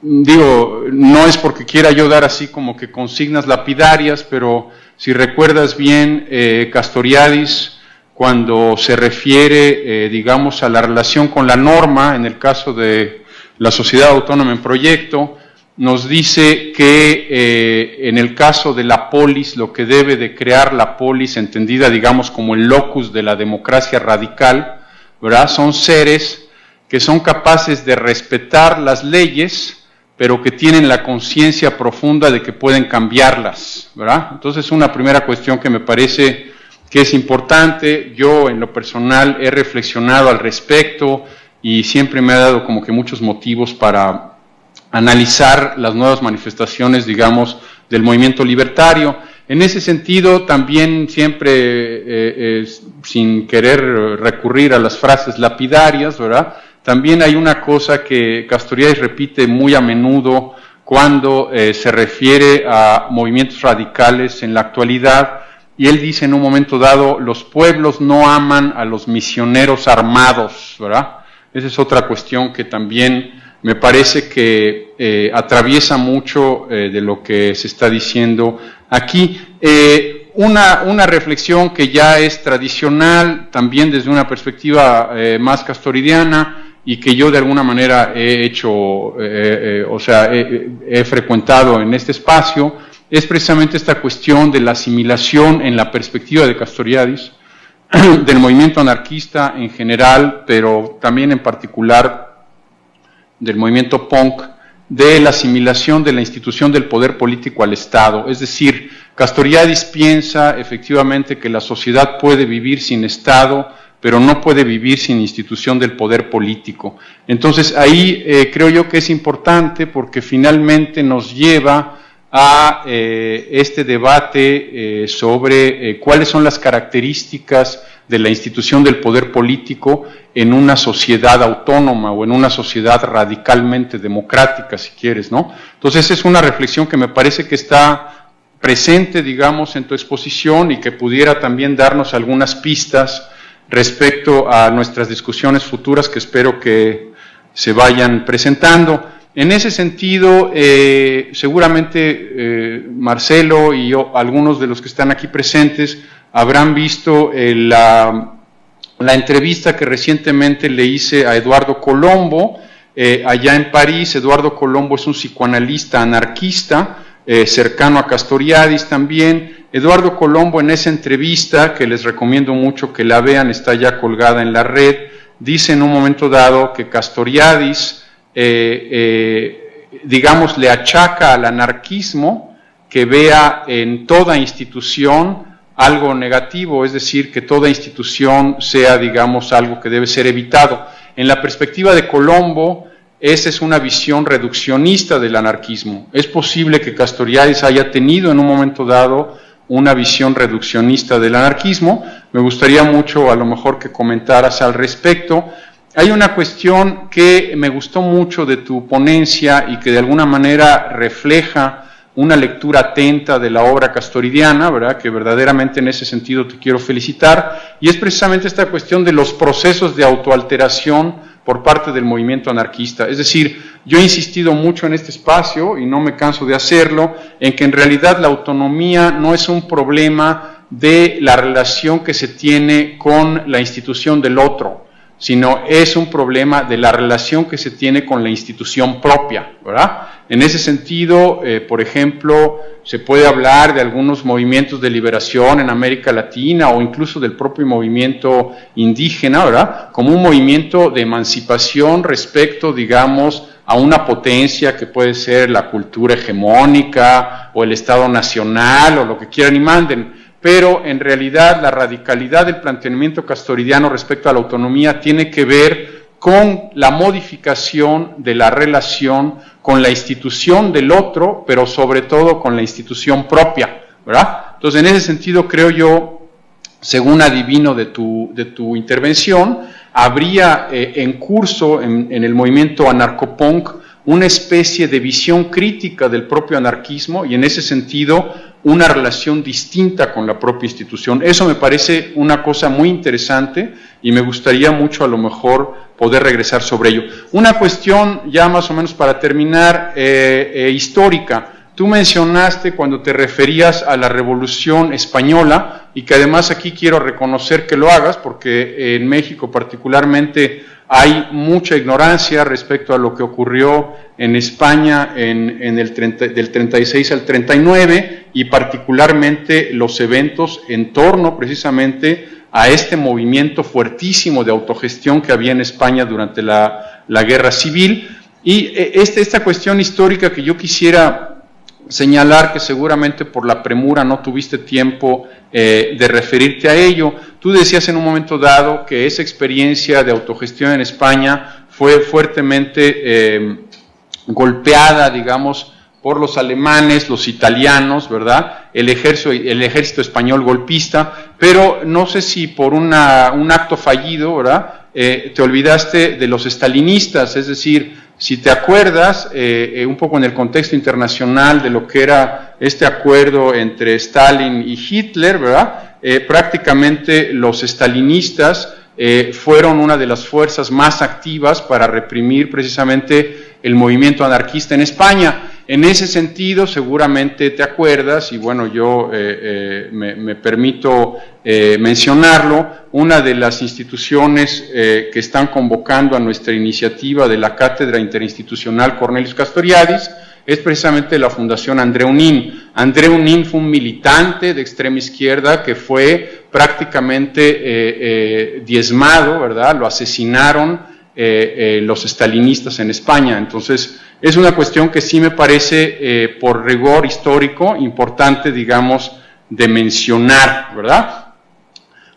Speaker 1: digo, no es porque quiera yo dar así como que consignas lapidarias, pero si recuerdas bien, Castoriadis, cuando se refiere, digamos, a la relación con la norma, en el caso de la Sociedad Autónoma en Proyecto, nos dice que en el caso de la polis, lo que debe de crear la polis, entendida, digamos, como el locus de la democracia radical, ¿verdad? Son seres que son capaces de respetar las leyes, pero que tienen la conciencia profunda de que pueden cambiarlas, ¿verdad? Entonces, una primera cuestión que me parece que es importante. Yo, en lo personal, he reflexionado al respecto y siempre me ha dado como que muchos motivos para analizar las nuevas manifestaciones, digamos, del movimiento libertario. En ese sentido, también siempre, sin querer recurrir a las frases lapidarias, ¿verdad?, también hay una cosa que Castoriadis repite muy a menudo cuando se refiere a movimientos radicales en la actualidad, y él dice en un momento dado: los pueblos no aman a los misioneros armados, ¿verdad? Esa es otra cuestión que también me parece que atraviesa mucho de lo que se está diciendo aquí. Una reflexión que ya es tradicional, también desde una perspectiva más castoridiana, y que yo de alguna manera he hecho, he frecuentado en este espacio, es precisamente esta cuestión de la asimilación en la perspectiva de Castoriadis, del movimiento anarquista en general, pero también en particular del movimiento punk, de la asimilación de la institución del poder político al Estado. Es decir, Castoriadis piensa efectivamente que la sociedad puede vivir sin Estado, pero no puede vivir sin institución del poder político. Entonces ahí creo yo que es importante, porque finalmente nos lleva a este debate sobre cuáles son las características de la institución del poder político en una sociedad autónoma o en una sociedad radicalmente democrática, si quieres, ¿no? Entonces esa es una reflexión que me parece que está presente, digamos, en tu exposición, y que pudiera también darnos algunas pistas respecto a nuestras discusiones futuras que espero que se vayan presentando. En ese sentido, seguramente Marcelo y yo, algunos de los que están aquí presentes, habrán visto la entrevista que recientemente le hice a Eduardo Colombo, allá en París. Eduardo Colombo es un psicoanalista anarquista, cercano a Castoriadis también. Eduardo Colombo, en esa entrevista, que les recomiendo mucho que la vean, está ya colgada en la red, dice en un momento dado que Castoriadis, digamos, le achaca al anarquismo que vea en toda institución algo negativo, es decir, que toda institución sea, digamos, algo que debe ser evitado. En la perspectiva de Colombo, esa es una visión reduccionista del anarquismo. Es posible que Castoriadis haya tenido en un momento dado una visión reduccionista del anarquismo. Me gustaría mucho, a lo mejor, que comentaras al respecto. Hay una cuestión que me gustó mucho de tu ponencia y que de alguna manera refleja una lectura atenta de la obra castoridiana, ¿verdad?, que verdaderamente en ese sentido te quiero felicitar, y es precisamente esta cuestión de los procesos de autoalteración por parte del movimiento anarquista. Es decir, yo he insistido mucho en este espacio, y no me canso de hacerlo, en que en realidad la autonomía no es un problema de la relación que se tiene con la institución del otro, sino es un problema de la relación que se tiene con la institución propia, ¿verdad? En ese sentido, por ejemplo, se puede hablar de algunos movimientos de liberación en América Latina o incluso del propio movimiento indígena, ¿verdad? Como un movimiento de emancipación respecto, digamos, a una potencia que puede ser la cultura hegemónica o el Estado nacional o lo que quieran y manden. Pero en realidad la radicalidad del planteamiento castoridiano respecto a la autonomía tiene que ver con la modificación de la relación con la institución del otro, pero sobre todo con la institución propia, ¿verdad? Entonces, en ese sentido, creo yo, según adivino de tu intervención, habría en curso en el movimiento anarcopunk una especie de visión crítica del propio anarquismo y en ese sentido una relación distinta con la propia institución. Eso me parece una cosa muy interesante y me gustaría mucho a lo mejor poder regresar sobre ello. Una cuestión ya más o menos para terminar, histórica. Tú mencionaste cuando te referías a la Revolución Española y que además aquí quiero reconocer que lo hagas porque en México particularmente hay mucha ignorancia respecto a lo que ocurrió en España del 36 al 39 y particularmente los eventos en torno precisamente a este movimiento fuertísimo de autogestión que había en España durante la Guerra Civil. Y esta cuestión histórica que yo quisiera señalar, que seguramente por la premura no tuviste tiempo de referirte a ello. Tú decías en un momento dado que esa experiencia de autogestión en España fue fuertemente golpeada, digamos, por los alemanes, los italianos, ¿verdad? El ejército español golpista, pero no sé si por un acto fallido, ¿verdad? Te olvidaste de los estalinistas, es decir, si te acuerdas, un poco en el contexto internacional de lo que era este acuerdo entre Stalin y Hitler, ¿verdad? Prácticamente los estalinistas fueron una de las fuerzas más activas para reprimir precisamente el movimiento anarquista en España. En ese sentido, seguramente te acuerdas, y bueno, yo me permito mencionarlo, una de las instituciones que están convocando a nuestra iniciativa de la Cátedra Interinstitucional Cornelius Castoriadis es precisamente la Fundación Andreu Nin. Andreu Nin fue un militante de extrema izquierda que fue prácticamente diezmado, ¿verdad? Lo asesinaron los estalinistas en España. Entonces, es una cuestión que sí me parece, por rigor histórico, importante, digamos, de mencionar, ¿verdad?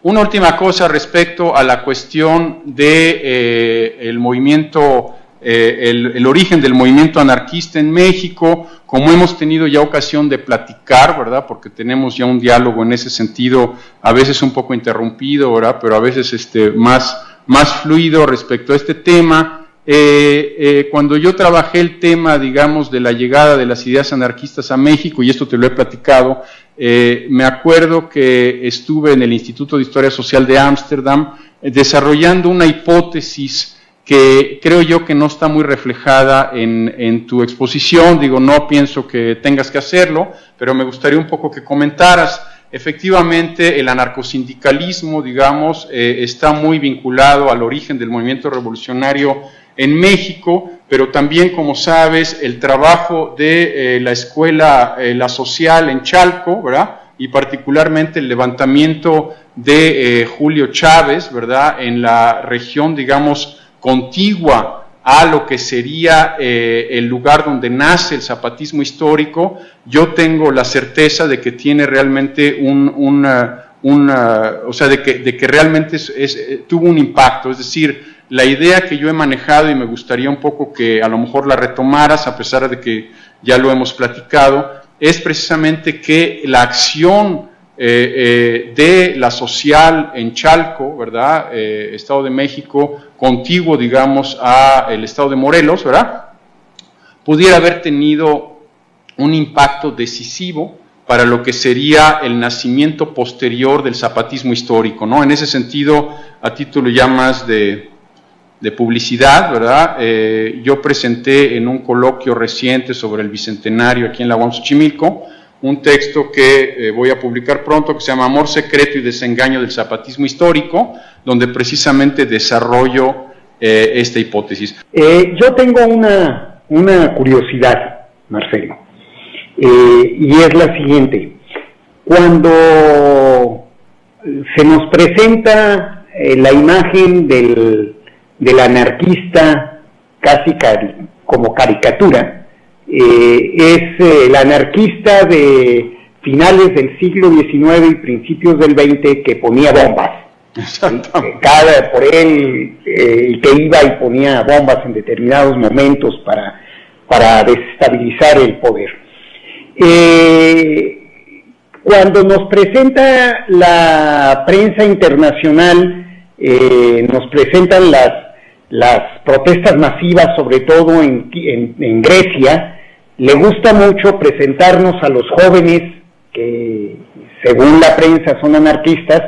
Speaker 1: Una última cosa respecto a la cuestión de el movimiento, el origen del movimiento anarquista en México, como hemos tenido ya ocasión de platicar, ¿verdad? Porque tenemos ya un diálogo en ese sentido, a veces un poco interrumpido, ¿verdad? Pero a veces más fluido respecto a este tema. Cuando yo trabajé el tema, digamos, de la llegada de las ideas anarquistas a México, y esto te lo he platicado, me acuerdo que estuve en el Instituto de Historia Social de Ámsterdam desarrollando una hipótesis que creo yo que no está muy reflejada en tu exposición. Digo, no pienso que tengas que hacerlo, pero me gustaría un poco que comentaras. Efectivamente, el anarcosindicalismo, digamos, está muy vinculado al origen del movimiento revolucionario en México, pero también, como sabes, el trabajo de la escuela La Social en Chalco, ¿verdad? Y particularmente el levantamiento de Julio Chávez, ¿verdad? En la región, digamos, contigua a lo que sería el lugar donde nace el zapatismo histórico. Yo tengo la certeza de que tiene realmente o sea, de que realmente tuvo un impacto. Es decir, la idea que yo he manejado, y me gustaría un poco que a lo mejor la retomaras, a pesar de que ya lo hemos platicado, es precisamente que la acción de La Social en Chalco, ¿verdad? Estado de México, contiguo, digamos, al estado de Morelos, ¿verdad? Pudiera haber tenido un impacto decisivo para lo que sería el nacimiento posterior del zapatismo histórico, ¿no? En ese sentido, a título ya más de publicidad, ¿verdad? Yo presenté en un coloquio reciente sobre el Bicentenario aquí en la UAM Xochimilco un texto que voy a publicar pronto, que se llama Amor secreto y desengaño del zapatismo histórico, donde precisamente desarrollo esta hipótesis.
Speaker 5: Yo tengo una curiosidad, Marcelo, y es la siguiente. Cuando se nos presenta la imagen del anarquista casi como caricatura, es el anarquista de finales del siglo XIX y principios del XX que ponía bombas. Cada por él que iba y ponía bombas en determinados momentos para desestabilizar el poder. Cuando nos presenta la prensa internacional, nos presentan las protestas masivas, sobre todo en Grecia. Le gusta mucho presentarnos a los jóvenes que, según la prensa, son anarquistas,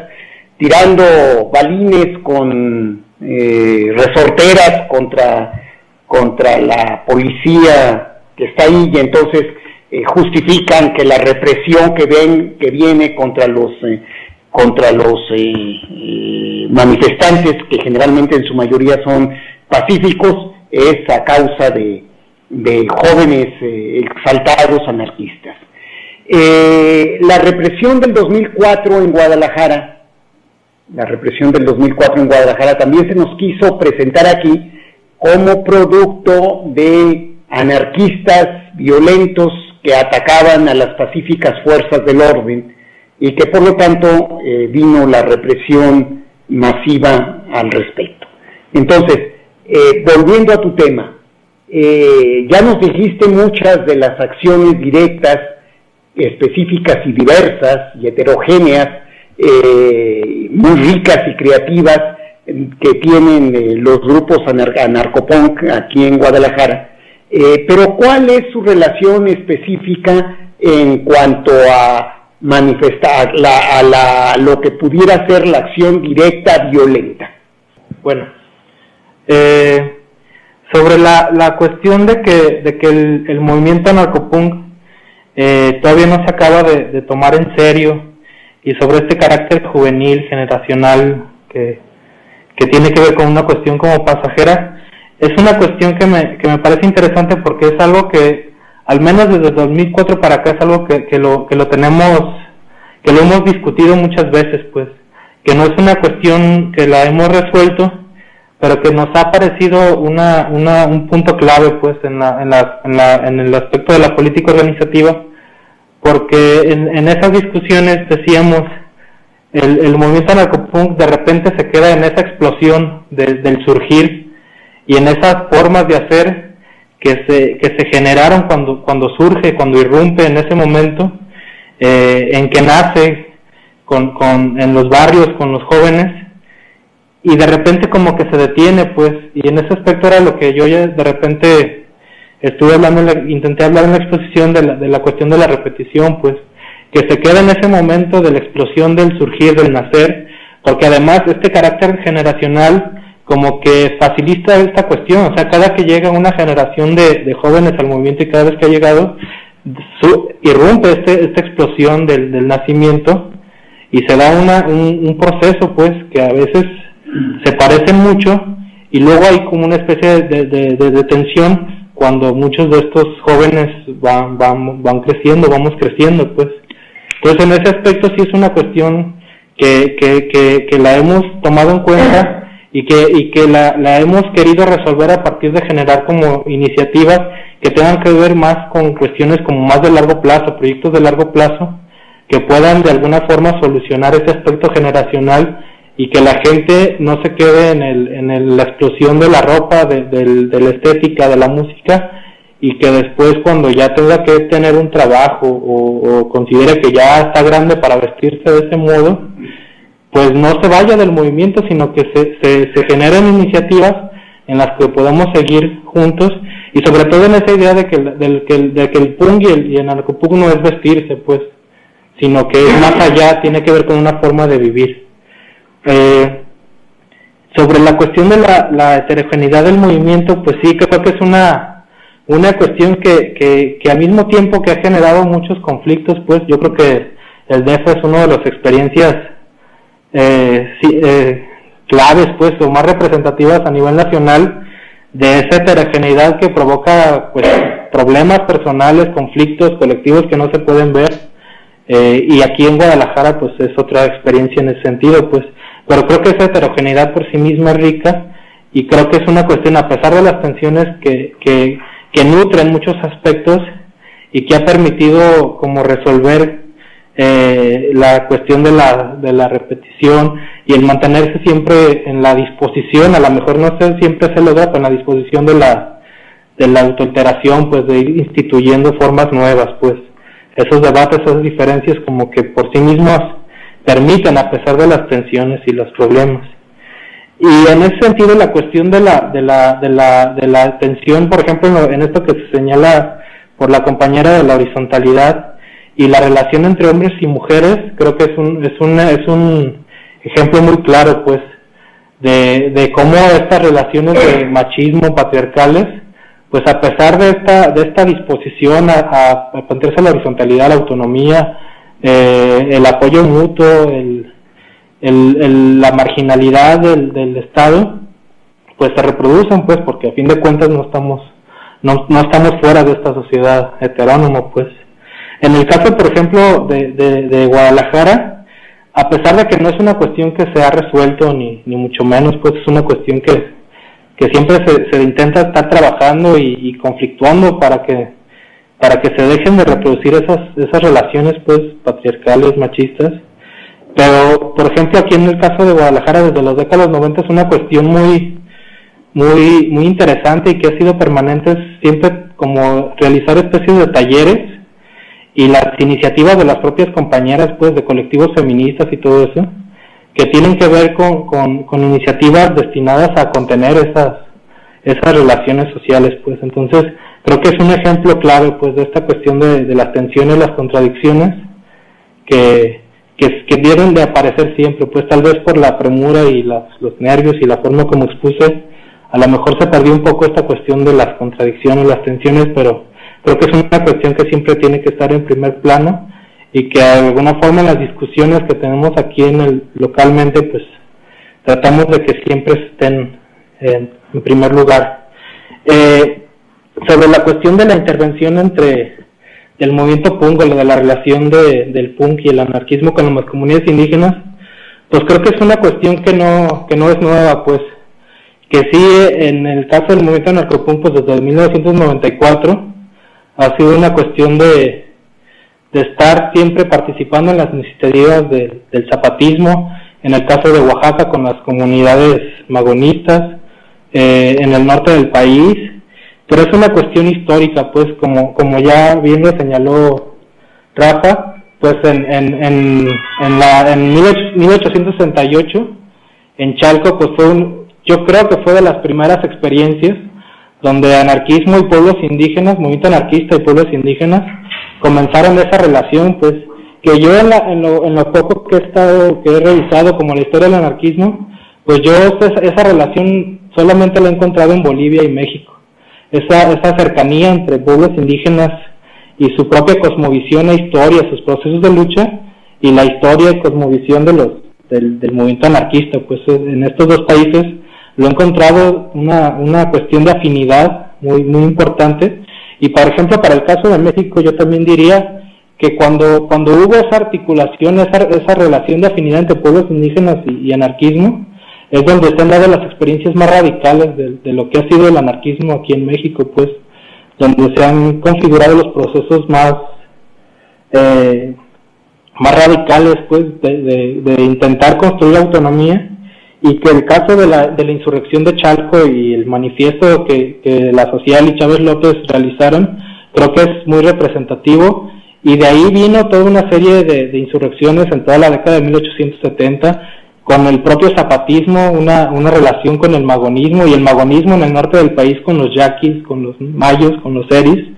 Speaker 5: tirando balines con resorteras contra la policía que está ahí, y entonces justifican que la represión que viene contra los manifestantes, que generalmente en su mayoría son pacíficos, es a causa de jóvenes exaltados anarquistas. La represión del 2004 en Guadalajara, también se nos quiso presentar aquí como producto de anarquistas violentos que atacaban a las pacíficas fuerzas del orden, y que por lo tanto vino la represión masiva al respecto. Entonces, volviendo a tu tema, ya nos dijiste muchas de las acciones directas, específicas y diversas y heterogéneas, muy ricas y creativas que tienen los grupos anarcopunk aquí en Guadalajara, pero ¿cuál es su relación específica en cuanto a manifestar lo que pudiera ser la acción directa violenta?
Speaker 2: Bueno, sobre la cuestión de que el movimiento anarcopunk todavía no se acaba de tomar en serio, y sobre este carácter juvenil, generacional, que tiene que ver con una cuestión como pasajera, es una cuestión que me parece interesante, porque es algo que, al menos desde 2004 para acá, es algo que lo hemos discutido muchas veces, pues, que no es una cuestión que la hemos resuelto, pero que nos ha parecido un punto clave, pues, en el aspecto de la política organizativa, porque en esas discusiones decíamos, el movimiento anarcopunk de repente se queda en esa explosión del surgir, y en esas formas de hacer que se generaron cuando surge, cuando irrumpe en ese momento, en que nace en los barrios con los jóvenes, y de repente como que se detiene, pues, y en ese aspecto era lo que yo ya de repente intenté hablar en la exposición de la cuestión de la repetición, pues, que se queda en ese momento de la explosión del surgir, del nacer, porque además este carácter generacional como que facilita esta cuestión. O sea, cada que llega una generación de jóvenes al movimiento, y cada vez que ha llegado, irrumpe esta explosión del nacimiento, y se da un proceso, pues, que a veces se parecen mucho, y luego hay como una especie de tensión cuando muchos de estos jóvenes van creciendo, vamos creciendo, pues. Entonces, en ese aspecto sí es una cuestión que la hemos tomado en cuenta, y que la hemos querido resolver a partir de generar como iniciativas que tengan que ver más con cuestiones como más de largo plazo, proyectos de largo plazo, que puedan de alguna forma solucionar ese aspecto generacional, y que la gente no se quede en la explosión de la ropa, de la estética, de la música, y que después, cuando ya tenga que tener un trabajo o considere que ya está grande para vestirse de ese modo, pues no se vaya del movimiento, sino que se generen iniciativas en las que podamos seguir juntos, y sobre todo en esa idea de que el punk y el anarcopunk no es vestirse, pues, sino que es más allá, tiene que ver con una forma de vivir. Sobre la cuestión de la heterogeneidad del movimiento, pues sí, creo que es una cuestión que al mismo tiempo que ha generado muchos conflictos, pues yo creo que el DEF es una de las experiencias claves, pues, o más representativas a nivel nacional de esa heterogeneidad que provoca, pues, problemas personales, conflictos colectivos que no se pueden ver, y aquí en Guadalajara, pues, es otra experiencia en ese sentido, pues, pero creo que esa heterogeneidad por sí misma es rica, y creo que es una cuestión, a pesar de las tensiones que nutren muchos aspectos, y que ha permitido como resolver la cuestión de la repetición y el mantenerse siempre en la disposición, a lo mejor no sé, siempre se logra, pero en la disposición de la autoalteración, pues, de ir instituyendo formas nuevas, pues, esos debates, esas diferencias como que por sí mismos permiten, a pesar de las tensiones y los problemas. Y en ese sentido, la cuestión de la tensión, por ejemplo, en esto que se señala por la compañera de la horizontalidad y la relación entre hombres y mujeres, creo que es un ejemplo muy claro, pues, de cómo estas relaciones de machismo patriarcales, pues, a pesar de esta disposición a plantearse la horizontalidad, la autonomía, el apoyo mutuo, la marginalidad del Estado, pues se reproducen, pues, porque a fin de cuentas no estamos fuera de esta sociedad heterónoma, pues. En el caso, por ejemplo, de Guadalajara, a pesar de que no es una cuestión que se ha resuelto, ni mucho menos, pues es una cuestión que siempre se intenta estar trabajando y conflictuando para que se dejen de reproducir esas relaciones, pues, patriarcales, machistas. Pero, por ejemplo, aquí en el caso de Guadalajara, desde las décadas 90 es una cuestión muy interesante y que ha sido permanente, siempre como realizar especies de talleres y las iniciativas de las propias compañeras, pues, de colectivos feministas y todo eso, que tienen que ver con iniciativas destinadas a contener esas relaciones sociales, pues. Entonces, creo que es un ejemplo clave, pues, de esta cuestión de las tensiones, las contradicciones que deben de aparecer siempre, pues, tal vez por la premura y los nervios y la forma como expuse, a lo mejor se perdió un poco esta cuestión de las contradicciones, las tensiones, pero creo que es una cuestión que siempre tiene que estar en primer plano y que de alguna forma en las discusiones que tenemos aquí localmente, pues, tratamos de que siempre estén en primer lugar. Sobre la cuestión de la intervención entre el movimiento punk, o de la relación del punk y el anarquismo con las comunidades indígenas, pues creo que es una cuestión que no es nueva, pues, que sí, en el caso del movimiento anarcopunk, pues desde 1994 ha sido una cuestión de estar siempre participando en las iniciativas del zapatismo, en el caso de Oaxaca con las comunidades magonistas, en el norte del país, pero es una cuestión histórica, pues, como ya bien lo señaló Rafa, pues en 1868 en Chalco, pues yo creo que fue de las primeras experiencias donde anarquismo y pueblos indígenas, movimiento anarquista y pueblos indígenas comenzaron esa relación, pues, que yo en lo poco que he revisado como la historia del anarquismo, pues yo esa relación solamente la he encontrado en Bolivia y México. Esa cercanía entre pueblos indígenas y su propia cosmovisión e historia, sus procesos de lucha, y la historia y cosmovisión del movimiento anarquista, pues en estos dos países lo he encontrado una cuestión de afinidad muy importante. Y por ejemplo, para el caso de México, yo también diría que cuando hubo esa articulación, esa relación de afinidad entre pueblos indígenas y anarquismo, es donde se han dado las experiencias más radicales de lo que ha sido el anarquismo aquí en México, pues, donde se han configurado los procesos más radicales, pues, de intentar construir autonomía, y que el caso de la insurrección de Chalco y el manifiesto que la Social y Chávez López realizaron, creo que es muy representativo, y de ahí vino toda una serie de insurrecciones en toda la década de 1870, con el propio zapatismo, una relación con el magonismo, y el magonismo en el norte del país con los yaquis, con los mayos, con los eris,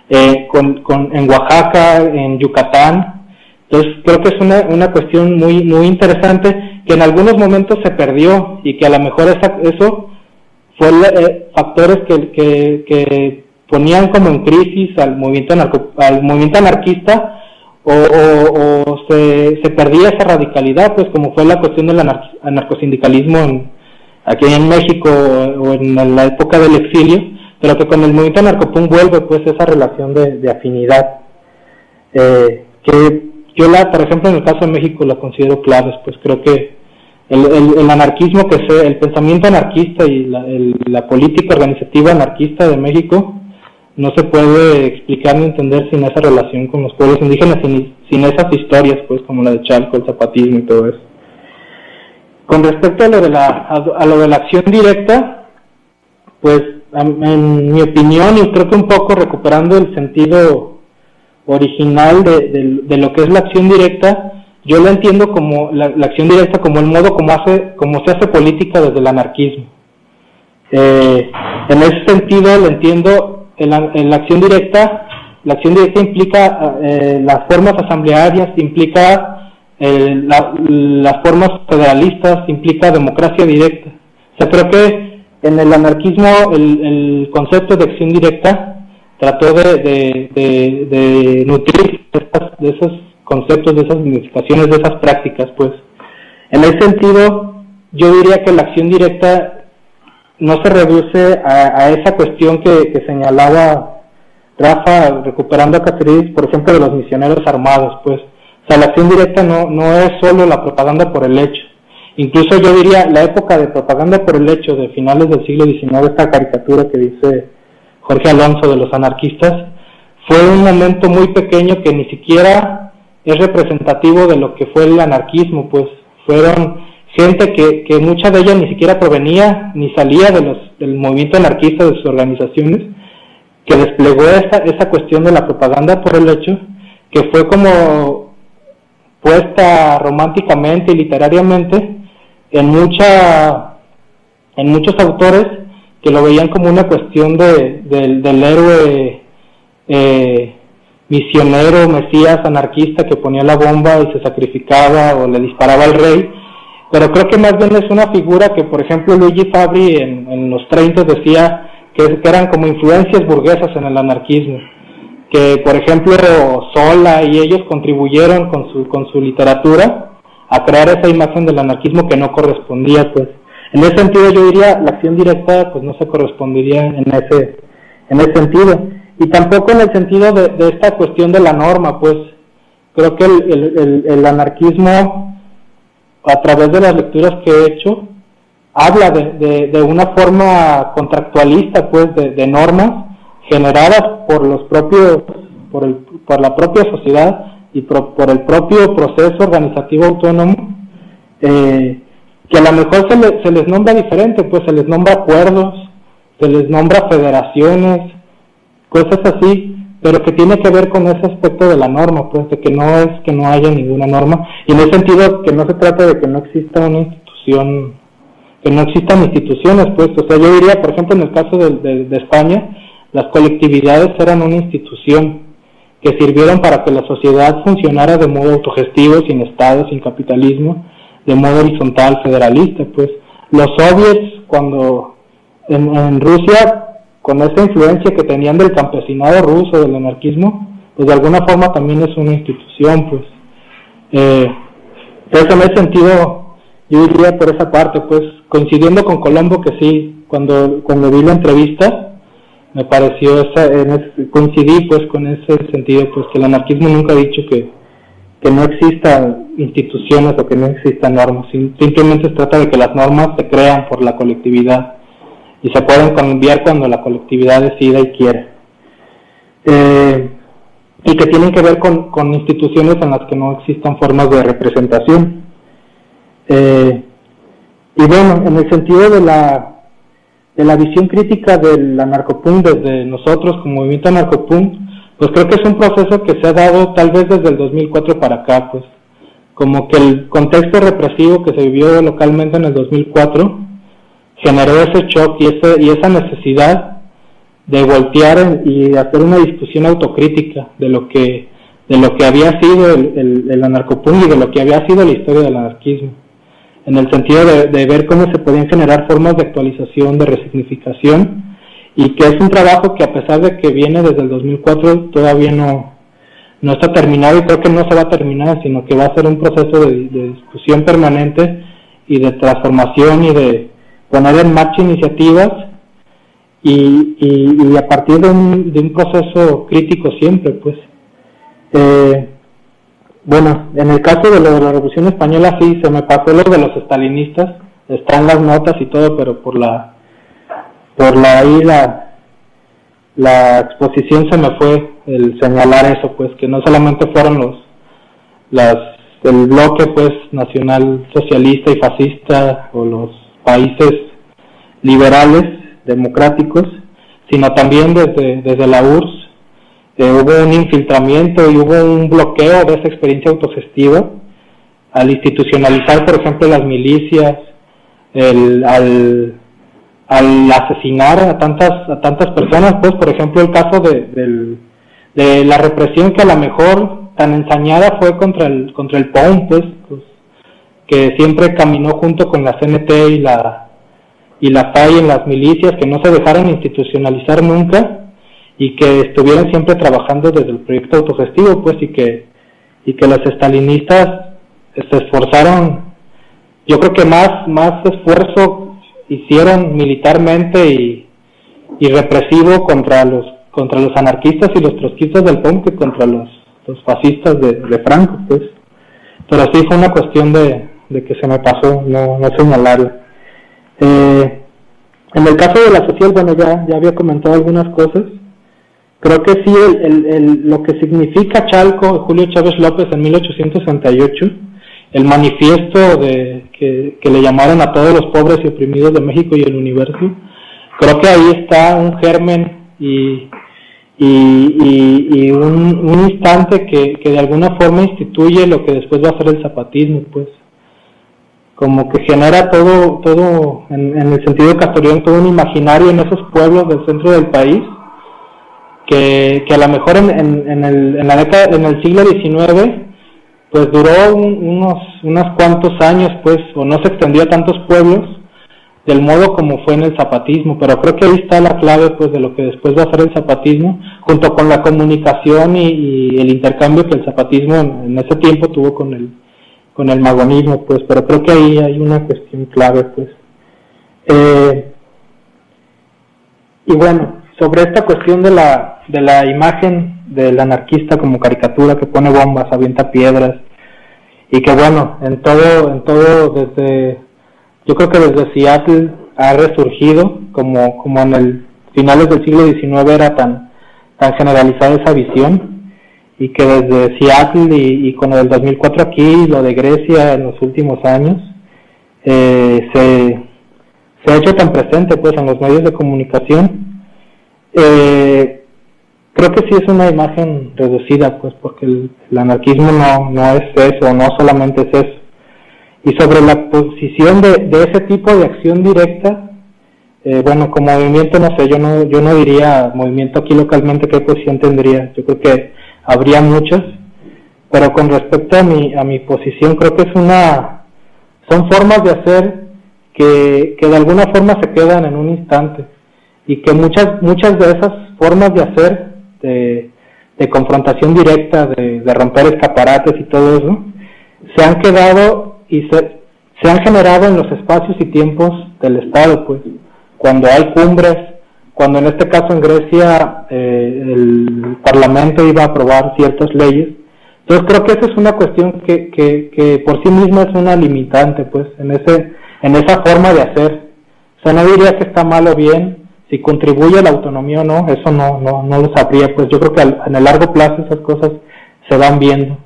Speaker 2: en Oaxaca, en Yucatán. Entonces creo que es una cuestión muy interesante, que en algunos momentos se perdió y que a lo mejor eso fue factores que ponían como en crisis al movimiento anarquista, o se perdía esa radicalidad, pues como fue la cuestión del anarcosindicalismo aquí en México o en la época del exilio, pero que con el movimiento anarcopunk vuelve pues esa relación de afinidad, que yo por ejemplo en el caso de México la considero claves, pues creo que el anarquismo, el pensamiento anarquista y la política organizativa anarquista de México no se puede explicar ni entender sin esa relación con los pueblos indígenas, sin esas historias, pues, como la de Chalco, el zapatismo y todo eso. Con respecto a lo de la acción directa, pues, en mi opinión, y creo que un poco recuperando el sentido original de lo que es la acción directa, yo la entiendo como la acción directa como el modo como se hace política desde el anarquismo. En ese sentido, lo entiendo. La acción directa implica las formas asamblearias, implica las formas federalistas, implica democracia directa. O sea, creo que en el anarquismo el concepto de acción directa trató de nutrir de esos conceptos, de esas significaciones, de esas prácticas, pues. En ese sentido, yo diría que la acción directa no se reduce a esa cuestión que señalaba Rafa, recuperando a Caceres, por ejemplo, de los misioneros armados, pues. O sea, la acción directa no es solo la propaganda por el hecho. Incluso yo diría, la época de propaganda por el hecho de finales del siglo XIX, esta caricatura que dice Jorge Alonso de los anarquistas, fue un momento muy pequeño que ni siquiera es representativo de lo que fue el anarquismo, pues. Fueron gente que mucha de ella ni siquiera provenía ni salía del movimiento anarquista, de sus organizaciones, que desplegó esa cuestión de la propaganda por el hecho, que fue como puesta románticamente y literariamente en muchos autores que lo veían como una cuestión del héroe misionero, mesías, anarquista que ponía la bomba y se sacrificaba o le disparaba al rey. Pero creo que más bien es una figura que, por ejemplo, Luigi Fabri en los 30 decía que eran como influencias burguesas en el anarquismo, que, por ejemplo, Zola y ellos contribuyeron con su literatura a crear esa imagen del anarquismo que no correspondía, pues. En ese sentido yo diría, la acción directa pues no se correspondería en ese sentido, y tampoco en el sentido de esta cuestión de la norma, pues. Creo que el anarquismo, a través de las lecturas que he hecho, habla de una forma contractualista, pues, de normas generadas por la propia sociedad y por el propio proceso organizativo autónomo, que a lo mejor se les nombra diferente, pues se les nombra acuerdos, se les nombra federaciones, cosas así, pero que tiene que ver con ese aspecto de la norma, pues, de que no haya ninguna norma, y en ese sentido que no se trata de que no exista una institución, que no existan instituciones, pues. O sea, yo diría, por ejemplo, en el caso de España, las colectividades eran una institución que sirvieron para que la sociedad funcionara de modo autogestivo, sin Estado, sin capitalismo, de modo horizontal, federalista, pues. Los soviets, cuando en Rusia, con esa influencia que tenían del campesinado ruso, del anarquismo, pues de alguna forma también es una institución, pues. Entonces, en ese sentido, yo diría por esa parte, pues, coincidiendo con Colombo, que sí, cuando vi la entrevista, me pareció, coincidí pues con ese sentido, pues, que el anarquismo nunca ha dicho que no existan instituciones o que no existan normas, simplemente se trata de que las normas se crean por la colectividad y se pueden cambiar cuando la colectividad decida y quiere, y que tienen que ver con instituciones en las que no existan formas de representación. Y bueno, en el sentido de la visión crítica del anarcopunk desde nosotros como movimiento anarcopunk, pues creo que es un proceso que se ha dado tal vez desde el 2004 para acá, pues, como que el contexto represivo que se vivió localmente en el 2004 generó ese shock y esa necesidad de voltear y hacer una discusión autocrítica de lo que había sido el anarcopunk y de lo que había sido la historia del anarquismo. en el sentido de ver cómo se podían generar formas de actualización, de resignificación, y que es un trabajo que, a pesar de que viene desde el 2004, todavía no está terminado, y creo que no se va a terminar, sino que va a ser un proceso de discusión permanente y de transformación y de poner en marcha iniciativas y a partir de un proceso crítico siempre, pues. Bueno, en el caso de lo de la Revolución Española, sí, se me pasó lo de los estalinistas, están las notas y todo, pero por la exposición se me fue el señalar eso, pues, que no solamente fueron el bloque, pues, nacional socialista y fascista, o los países liberales, democráticos, sino también desde la URSS, hubo un infiltramiento y hubo un bloqueo de esa experiencia autogestiva al institucionalizar, por ejemplo, las milicias, al asesinar a tantas personas, pues, por ejemplo, el caso de la represión que a lo mejor tan ensañada fue contra el POUM, pues, que siempre caminó junto con la CNT y la FAI en las milicias, que no se dejaron institucionalizar nunca y que estuvieron siempre trabajando desde el proyecto autogestivo, pues, y que los estalinistas se esforzaron, yo creo que más esfuerzo hicieron militarmente y represivo contra los anarquistas y los trotskistas del POUM que contra los fascistas de Franco, pues. Pero sí fue una cuestión de que se me pasó no señalarla. En el caso de la social, bueno, ya había comentado algunas cosas. Creo que sí, lo que significa Chalco, Julio Chávez López en 1868, el manifiesto que le llamaron a todos los pobres y oprimidos de México y el universo, creo que ahí está un germen y un instante que de alguna forma instituye lo que después va a ser el zapatismo, pues. Como que genera todo en el sentido castoriano, todo un imaginario en esos pueblos del centro del país, que a lo mejor en el siglo XIX, pues duró unos cuantos años, pues, o no se extendió a tantos pueblos del modo como fue en el zapatismo, pero creo que ahí está la clave, pues, de lo que después va a ser el zapatismo, junto con la comunicación y el intercambio que el zapatismo en ese tiempo tuvo con el magonismo, pues, pero creo que ahí hay una cuestión clave, pues. Y bueno, sobre esta cuestión de la imagen del anarquista como caricatura que pone bombas, avienta piedras, y que bueno, en todo desde, yo creo que desde Seattle ha resurgido, como en el finales del siglo XIX era tan generalizada esa visión, y que desde Seattle y con el 2004 aquí, lo de Grecia en los últimos años, se ha hecho tan presente, pues, en los medios de comunicación. Creo que sí es una imagen reducida, pues, porque el anarquismo no es eso, no solamente es eso. Y sobre la posición de ese tipo de acción directa, bueno, como movimiento, no sé, yo no diría movimiento aquí localmente qué posición tendría. Yo creo que habría muchas, pero con respecto a mi posición, creo que son formas de hacer que de alguna forma se quedan en un instante, y que muchas de esas formas de hacer de confrontación directa, de romper escaparates y todo eso, se han quedado y se han generado en los espacios y tiempos del Estado, pues, cuando hay cumbres, cuando en este caso en Grecia el Parlamento iba a aprobar ciertas leyes. Entonces creo que esa es una cuestión que por sí misma es una limitante, pues, en esa forma de hacer. O sea, no diría que está mal o bien, si contribuye a la autonomía o no, eso no lo sabría, pues yo creo que en el largo plazo esas cosas se van viendo.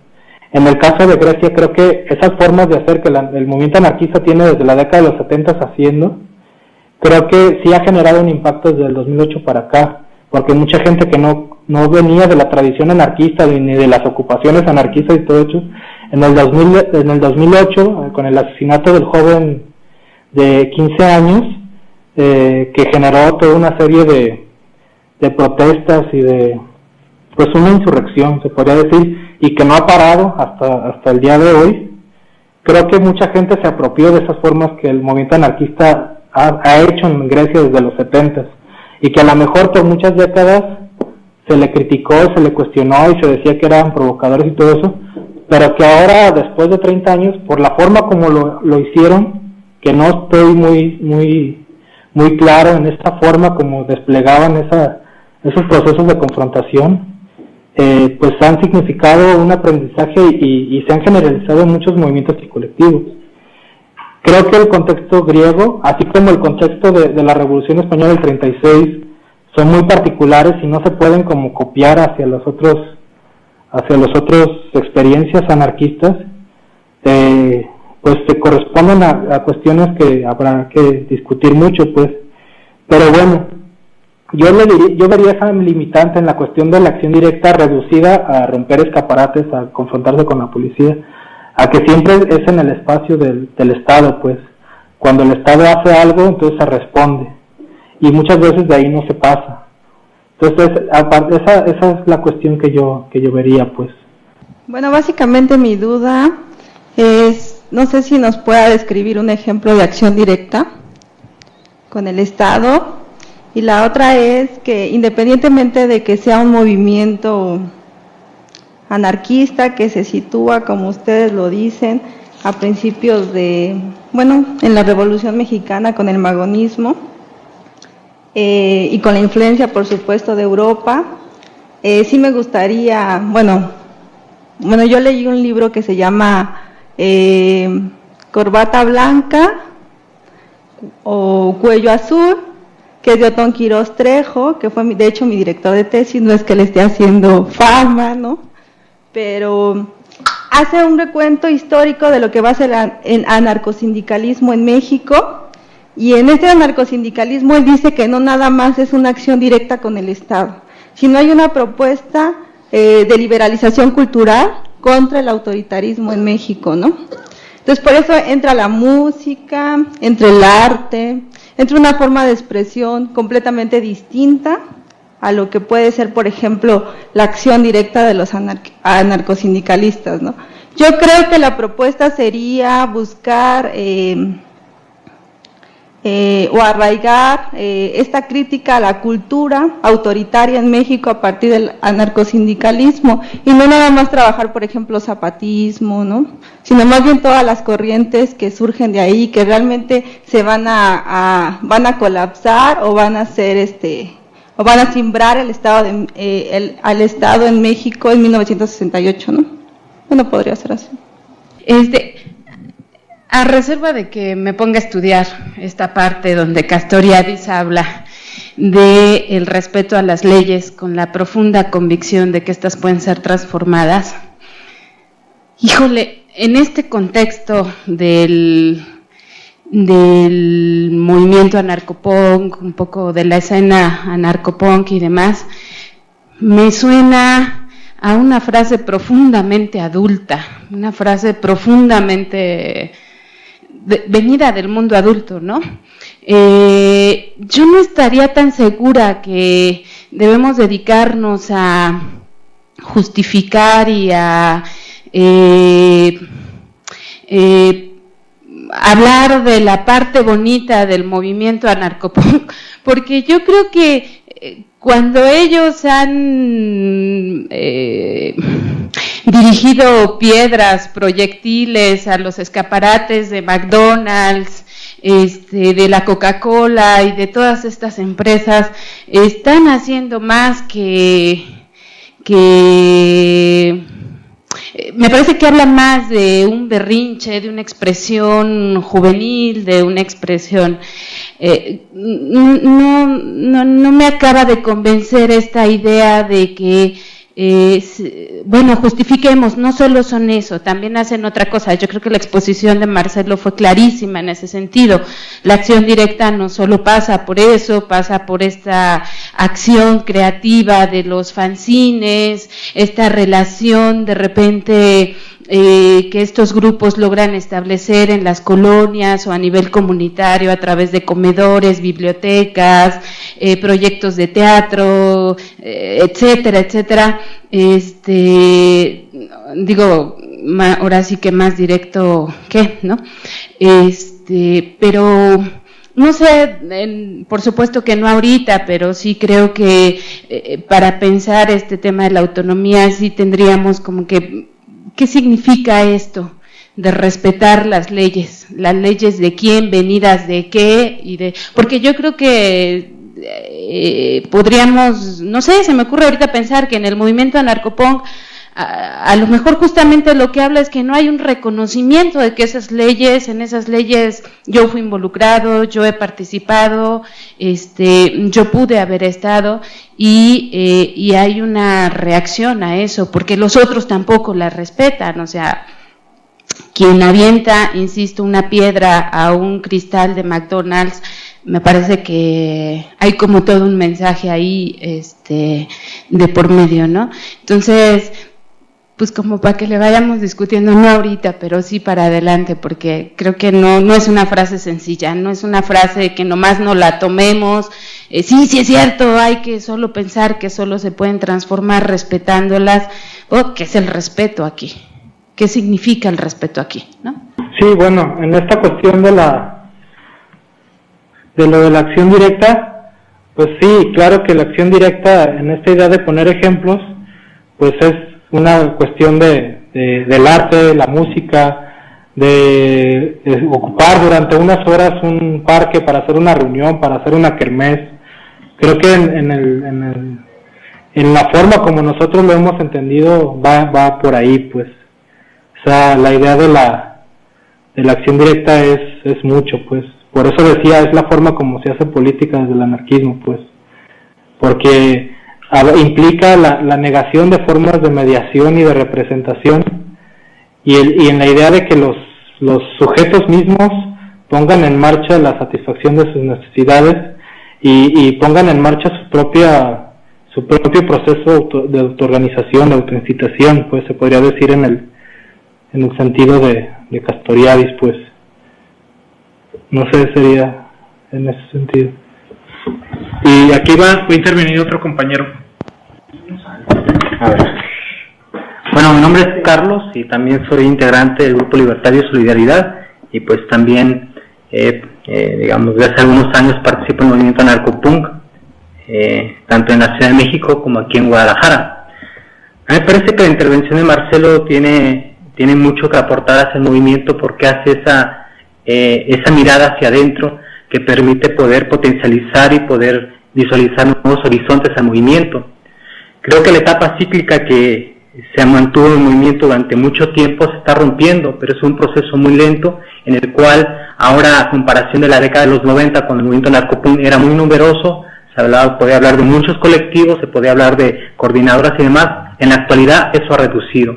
Speaker 2: En el caso de Grecia, creo que esas formas de hacer que el movimiento anarquista tiene desde la década de los 70 haciendo, creo que sí ha generado un impacto desde el 2008 para acá, porque mucha gente que no venía de la tradición anarquista ni de las ocupaciones anarquistas y todo eso, en el 2008, con el asesinato del joven de 15 años, que generó toda una serie de protestas y pues una insurrección, se podría decir, y que no ha parado hasta el día de hoy. creo que mucha gente se apropió de esas formas que el movimiento anarquista ha hecho en Grecia desde los 70s, y que a lo mejor por muchas décadas se le criticó, se le cuestionó y se decía que eran provocadores y todo eso, pero que ahora, después de 30 años, por la forma como lo hicieron, que no estoy muy claro en esta forma como desplegaban esos procesos de confrontación, pues han significado un aprendizaje y se han generalizado en muchos movimientos y colectivos. Creo que el contexto griego, así como el contexto de la Revolución Española del 36, son muy particulares y no se pueden como copiar hacia los otros experiencias anarquistas, pues se corresponden a cuestiones que habrá que discutir mucho, pues. Pero bueno, yo vería esa limitante en la cuestión de la acción directa reducida a romper escaparates, a confrontarse con la policía, a que siempre es en el espacio del Estado, pues. Cuando el Estado hace algo, entonces se responde, y muchas veces de ahí no se pasa. Entonces, esa es la cuestión que yo vería, pues.
Speaker 6: Bueno, básicamente mi duda es, no sé si nos pueda describir un ejemplo de acción directa con el Estado, y la otra es que independientemente de que sea un movimiento anarquista que se sitúa, como ustedes lo dicen, a principios en la Revolución Mexicana con el magonismo, y con la influencia, por supuesto, de Europa, sí me gustaría, yo leí un libro que se llama Corbata Blanca o Cuello Azul, que es de Otón Quirós Trejo, que fue de hecho mi director de tesis. No es que le esté haciendo fama, ¿no? Pero hace un recuento histórico de lo que va a ser el anarcosindicalismo en México. Y en este anarcosindicalismo él dice que no nada más es una acción directa con el Estado, sino hay una propuesta de liberalización cultural contra el autoritarismo en México, ¿no? Entonces por eso entra la música, entra el arte, entra una forma de expresión completamente distinta a lo que puede ser, por ejemplo, la acción directa de los anarcosindicalistas, ¿no? Yo creo que la propuesta sería buscar o arraigar esta crítica a la cultura autoritaria en México a partir del anarcosindicalismo, y no nada más trabajar, por ejemplo, zapatismo, ¿no? Sino más bien todas las corrientes que surgen de ahí, que realmente se van a colapsar o van a hacer o van a simbrar al Estado en México en 1968, ¿no? Bueno, podría ser así.
Speaker 3: A reserva de que me ponga a estudiar esta parte donde Castoriadis habla de el respeto a las leyes con la profunda convicción de que éstas pueden ser transformadas, híjole, en este contexto del movimiento anarcopunk, un poco de la escena anarcopunk y demás, me suena a una frase profundamente adulta, una frase profundamente venida del mundo adulto, ¿no? Yo no estaría tan segura que debemos dedicarnos a justificar y a hablar de la parte bonita del movimiento anarcopunk, porque yo creo que cuando ellos han dirigido piedras, proyectiles a los escaparates de McDonald's, de la Coca-Cola y de todas estas empresas, están haciendo más que me parece que habla más de un berrinche, de una expresión juvenil, de una expresión no me acaba de convencer esta idea de que justifiquemos, no solo son eso, también hacen otra cosa. Yo creo que la exposición de Marcelo fue clarísima en ese sentido. La acción directa no solo pasa por eso, pasa por esta acción creativa de los fanzines, esta relación de repente que estos grupos logran establecer en las colonias o a nivel comunitario a través de comedores, bibliotecas, proyectos de teatro, etcétera, etcétera. ahora sí que más directo que, ¿no? Pero no sé, por supuesto que no ahorita, pero sí creo que para pensar este tema de la autonomía sí tendríamos como que, ¿qué significa esto? De respetar las leyes de quién, venidas de qué, porque yo creo que podríamos, no sé, se me ocurre ahorita pensar que en el movimiento anarcopunk a lo mejor justamente lo que habla es que no hay un reconocimiento de que en esas leyes yo fui involucrado, yo he participado, yo pude haber estado y hay una reacción a eso, porque los otros tampoco la respetan, o sea, quien avienta, insisto, una piedra a un cristal de McDonald's, me parece que hay como todo un mensaje ahí, de por medio, ¿no? Entonces, pues como para que le vayamos discutiendo, no ahorita, pero sí para adelante, porque creo que no es una frase sencilla, no es una frase que nomás no la tomemos, sí es cierto, hay que solo pensar que solo se pueden transformar respetándolas, ¿qué es el respeto aquí? ¿Qué significa el respeto aquí, no?
Speaker 2: Sí, bueno, en esta cuestión de lo de la acción directa, pues sí, claro que la acción directa, en esta idea de poner ejemplos, pues es una cuestión del arte, la música, de ocupar durante unas horas un parque para hacer una reunión, para hacer una kermés. Creo que en la forma como nosotros lo hemos entendido va por ahí, pues. O sea, la idea de la acción directa es mucho, pues. Por eso decía, es la forma como se hace política desde el anarquismo, pues. Porque implica la negación de formas de mediación y de representación y en la idea de que los sujetos mismos pongan en marcha la satisfacción de sus necesidades y pongan en marcha su propio proceso de autoorganización, de autoincitación, pues se podría decir en el sentido de Castoriadis, pues. No sé, sería en ese sentido.
Speaker 7: Y aquí va a intervenir otro compañero.
Speaker 8: A ver. Bueno, mi nombre es Carlos y también soy integrante del Grupo Libertario Solidaridad y pues también, digamos, desde hace algunos años participo en el movimiento anarcopunk, tanto en la Ciudad de México como aquí en Guadalajara. A mí me parece que la intervención de Marcelo tiene mucho que aportar hacia el movimiento porque hace esa mirada hacia adentro que permite poder potencializar y poder visualizar nuevos horizontes al movimiento. Creo que la etapa cíclica que se mantuvo en el movimiento durante mucho tiempo se está rompiendo, pero es un proceso muy lento en el cual ahora, a comparación de la década de los 90, cuando el movimiento anarcopunk era muy numeroso, podía hablar de muchos colectivos, se podía hablar de coordinadoras y demás. En la actualidad eso ha reducido,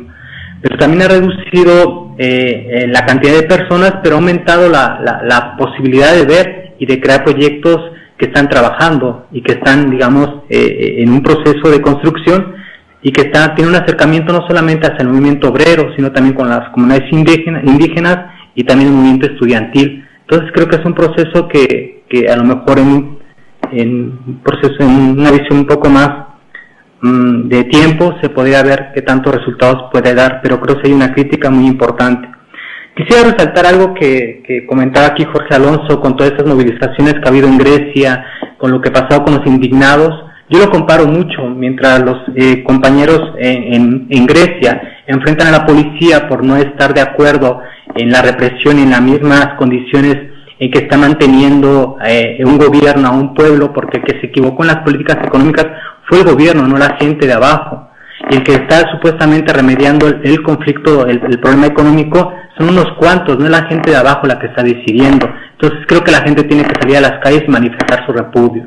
Speaker 8: pero también ha reducido la cantidad de personas, pero ha aumentado la posibilidad de ver y de crear proyectos que están trabajando y que están, digamos, en un proceso de construcción y que tiene un acercamiento no solamente hacia el movimiento obrero, sino también con las comunidades indígenas y también el movimiento estudiantil. Entonces creo que es un proceso que a lo mejor en una visión un poco más de tiempo se podría ver qué tantos resultados puede dar, pero creo que hay una crítica muy importante. Quisiera resaltar algo que comentaba aquí Jorge Alonso con todas esas movilizaciones que ha habido en Grecia, con lo que ha pasado con los indignados. Yo lo comparo mucho, mientras los compañeros en Grecia enfrentan a la policía por no estar de acuerdo en la represión y en las mismas condiciones en que está manteniendo un gobierno a un pueblo, porque el que se equivocó en las políticas económicas fue el gobierno, no la gente de abajo. Y el que está supuestamente remediando el conflicto, el problema económico, son unos cuantos, no es la gente de abajo la que está decidiendo. Entonces creo que la gente tiene que salir a las calles y manifestar su repudio.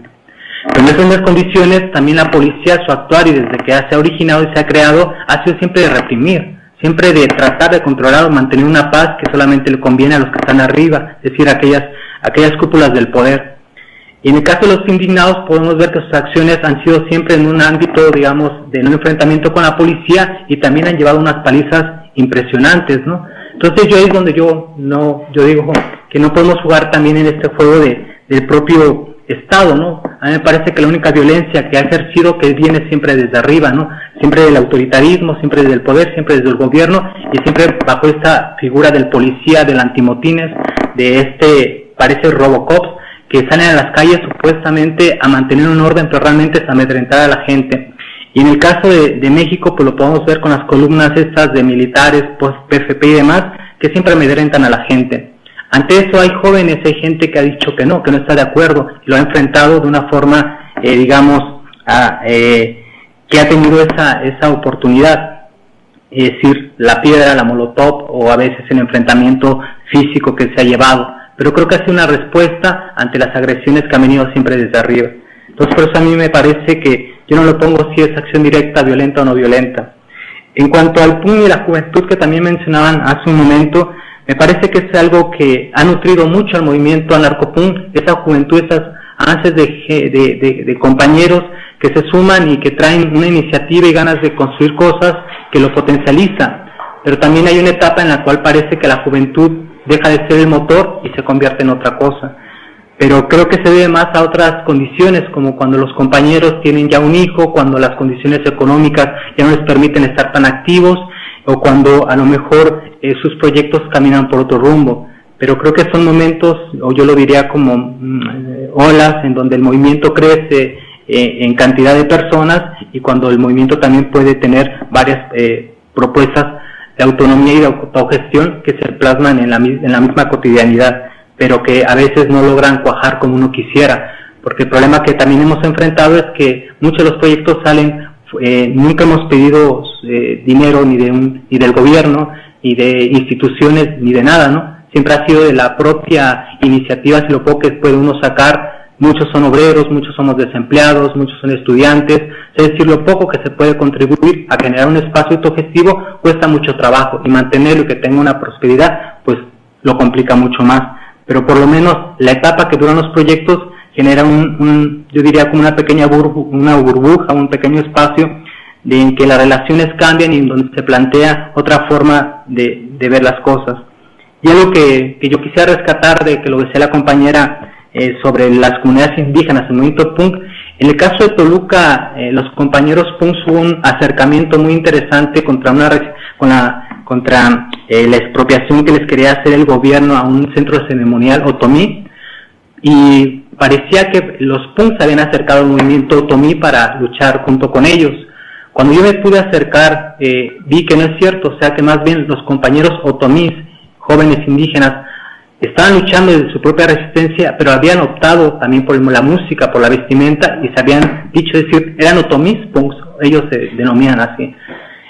Speaker 8: Pero en esas mismas condiciones, también la policía, su actuar, y desde que se ha originado y se ha creado, ha sido siempre de reprimir, siempre de tratar de controlar o mantener una paz que solamente le conviene a los que están arriba, es decir, aquellas cúpulas del poder. Y en el caso de los indignados podemos ver que sus acciones han sido siempre en un ámbito, digamos, de un enfrentamiento con la policía y también han llevado unas palizas impresionantes, ¿no? Entonces yo ahí es donde yo digo que no podemos jugar también en este juego del propio Estado, ¿no? A mí me parece que la única violencia que ha ejercido que viene siempre desde arriba, ¿no? siempre del autoritarismo, siempre desde el poder, siempre desde el gobierno, y siempre bajo esta figura del policía, del antimotines, de parece Robocops, que salen a las calles supuestamente a mantener un orden, pero realmente es amedrentar a la gente. Y en el caso de México, pues lo podemos ver con las columnas estas de militares, pues PFP y demás, que siempre amedrentan a la gente. Ante eso hay jóvenes, hay gente que ha dicho que no está de acuerdo, y lo ha enfrentado de una forma, que ha tenido esa oportunidad, es decir, la piedra, la molotov, o a veces el enfrentamiento físico que se ha llevado, pero creo que ha sido una respuesta ante las agresiones que han venido siempre desde arriba. Entonces por eso a mí me parece que yo no lo pongo si es acción directa, violenta o no violenta. En cuanto al PUN y la juventud que también mencionaban hace un momento, me parece que es algo que ha nutrido mucho al movimiento anarcopunk, esa juventud, esas ansias de compañeros que se suman y que traen una iniciativa y ganas de construir cosas que lo potencializan. Pero también hay una etapa en la cual parece que la juventud deja de ser el motor y se convierte en otra cosa. Pero creo que se debe más a otras condiciones, como cuando los compañeros tienen ya un hijo, cuando las condiciones económicas ya no les permiten estar tan activos, o cuando a lo mejor sus proyectos caminan por otro rumbo. Pero creo que son momentos, o yo lo diría como olas, en donde el movimiento crece en cantidad de personas, y cuando el movimiento también puede tener varias propuestas de autonomía y de autogestión que se plasman en la misma cotidianidad, pero que a veces no logran cuajar como uno quisiera, porque el problema que también hemos enfrentado es que muchos de los proyectos salen, nunca hemos pedido dinero ni del gobierno, ni de instituciones, ni de nada, ¿no? Siempre ha sido de la propia iniciativa, si lo poco que puede uno sacar. Muchos son obreros, muchos somos desempleados, muchos son estudiantes, es decir, lo poco que se puede contribuir a generar un espacio autogestivo cuesta mucho trabajo, y mantenerlo y que tenga una prosperidad, pues lo complica mucho más. Pero por lo menos la etapa que duran los proyectos genera yo diría como una pequeña burbuja, un pequeño espacio en que las relaciones cambian y en donde se plantea otra forma de ver las cosas. Y algo que yo quisiera rescatar de que lo decía la compañera sobre las comunidades indígenas, el movimiento punk, en el caso de Toluca, los compañeros punk hubo un acercamiento muy interesante contra la expropiación que les quería hacer el gobierno a un centro ceremonial otomí, y parecía que los punks se habían acercado al movimiento otomí para luchar junto con ellos. Cuando yo me pude acercar, vi que no es cierto, o sea que más bien los compañeros otomís, jóvenes indígenas, estaban luchando desde su propia resistencia, pero habían optado también por la música, por la vestimenta, y se habían dicho, decir, eran otomís punks, ellos se denominan así.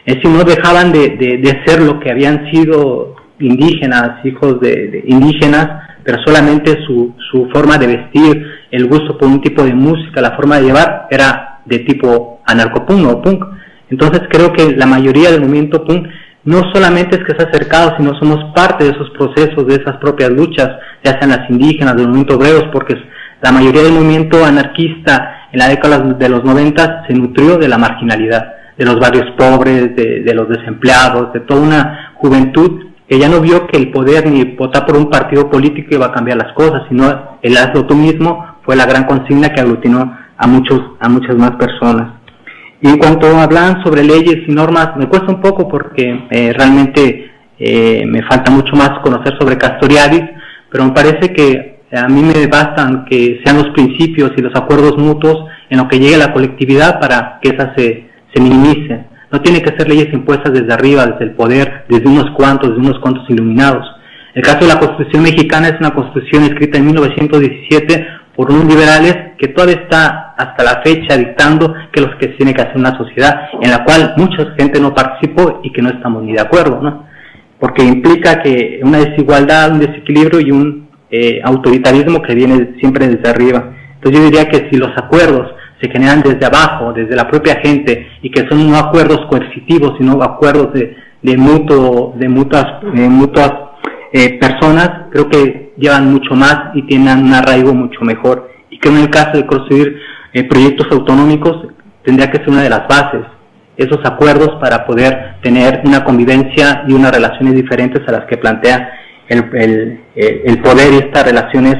Speaker 8: Es decir, no dejaban de ser lo que habían sido indígenas, hijos de indígenas, pero solamente su forma de vestir, el gusto por un tipo de música, la forma de llevar, era de tipo anarcopunk o punk. Entonces creo que la mayoría del movimiento punk no solamente es que se ha acercado, sino somos parte de esos procesos, de esas propias luchas, ya sean las indígenas, del movimiento obreros, porque la mayoría del movimiento anarquista en la década de los 90 se nutrió de la marginalidad, de los barrios pobres, de los desempleados, de toda una juventud que ya no vio que el poder ni votar por un partido político iba a cambiar las cosas, sino el hazlo tú mismo fue la gran consigna que aglutinó a muchas más personas. Y en cuanto hablan sobre leyes y normas, me cuesta un poco porque realmente me falta mucho más conocer sobre Castoriadis, pero me parece que a mí me bastan que sean los principios y los acuerdos mutuos en lo que llegue a la colectividad para que esas se minimicen. No tiene que ser leyes impuestas desde arriba, desde el poder, desde unos cuantos iluminados. El caso de la Constitución mexicana es una constitución escrita en 1917 por unos liberales que todavía está hasta la fecha dictando que los que tiene que hacer una sociedad en la cual mucha gente no participó y que no estamos ni de acuerdo, ¿no? Porque implica que una desigualdad, un desequilibrio y un autoritarismo que viene siempre desde arriba. Entonces yo diría que si los acuerdos se generan desde abajo, desde la propia gente, y que son no acuerdos coercitivos, sino acuerdos de mutuas personas, creo que llevan mucho más y tienen un arraigo mucho mejor. Y creo en el caso de construir proyectos autonómicos tendría que ser una de las bases, esos acuerdos para poder tener una convivencia y unas relaciones diferentes a las que plantea el poder, y estas relaciones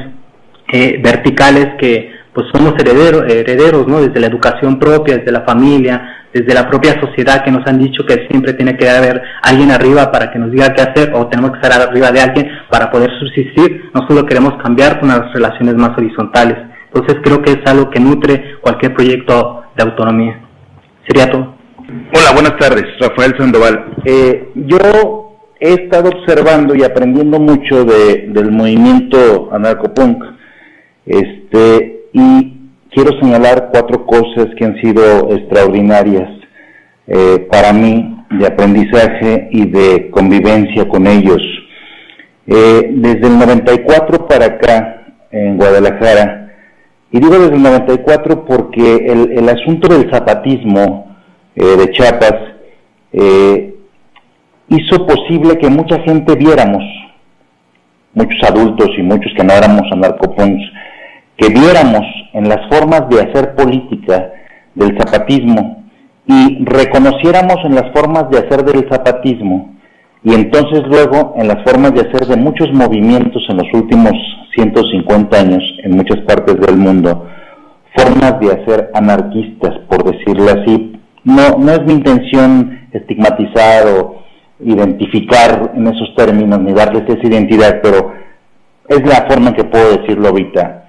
Speaker 8: verticales que pues somos herederos, ¿no? Desde la educación propia, desde la familia, desde la propia sociedad, que nos han dicho que siempre tiene que haber alguien arriba para que nos diga qué hacer, o tenemos que estar arriba de alguien para poder subsistir. Nosotros queremos cambiar con las relaciones más horizontales. Entonces creo que es algo que nutre cualquier proyecto de autonomía. Sería todo.
Speaker 9: Hola, buenas tardes, Rafael Sandoval. Yo he estado observando y aprendiendo mucho del movimiento anarcopunk, y quiero señalar 4 cosas que han sido extraordinarias para mí, de aprendizaje y de convivencia con ellos. Desde el 94 para acá, en Guadalajara, y digo desde el 94 porque el asunto del zapatismo de Chiapas hizo posible que mucha gente viéramos, muchos adultos y muchos que no éramos anarcopunks, que viéramos en las formas de hacer política del zapatismo y reconociéramos en las formas de hacer del zapatismo y entonces luego en las formas de hacer de muchos movimientos en los últimos 150 años en muchas partes del mundo, formas de hacer anarquistas, por decirlo así. No es mi intención estigmatizar o identificar en esos términos ni darles esa identidad, pero es la forma en que puedo decirlo ahorita.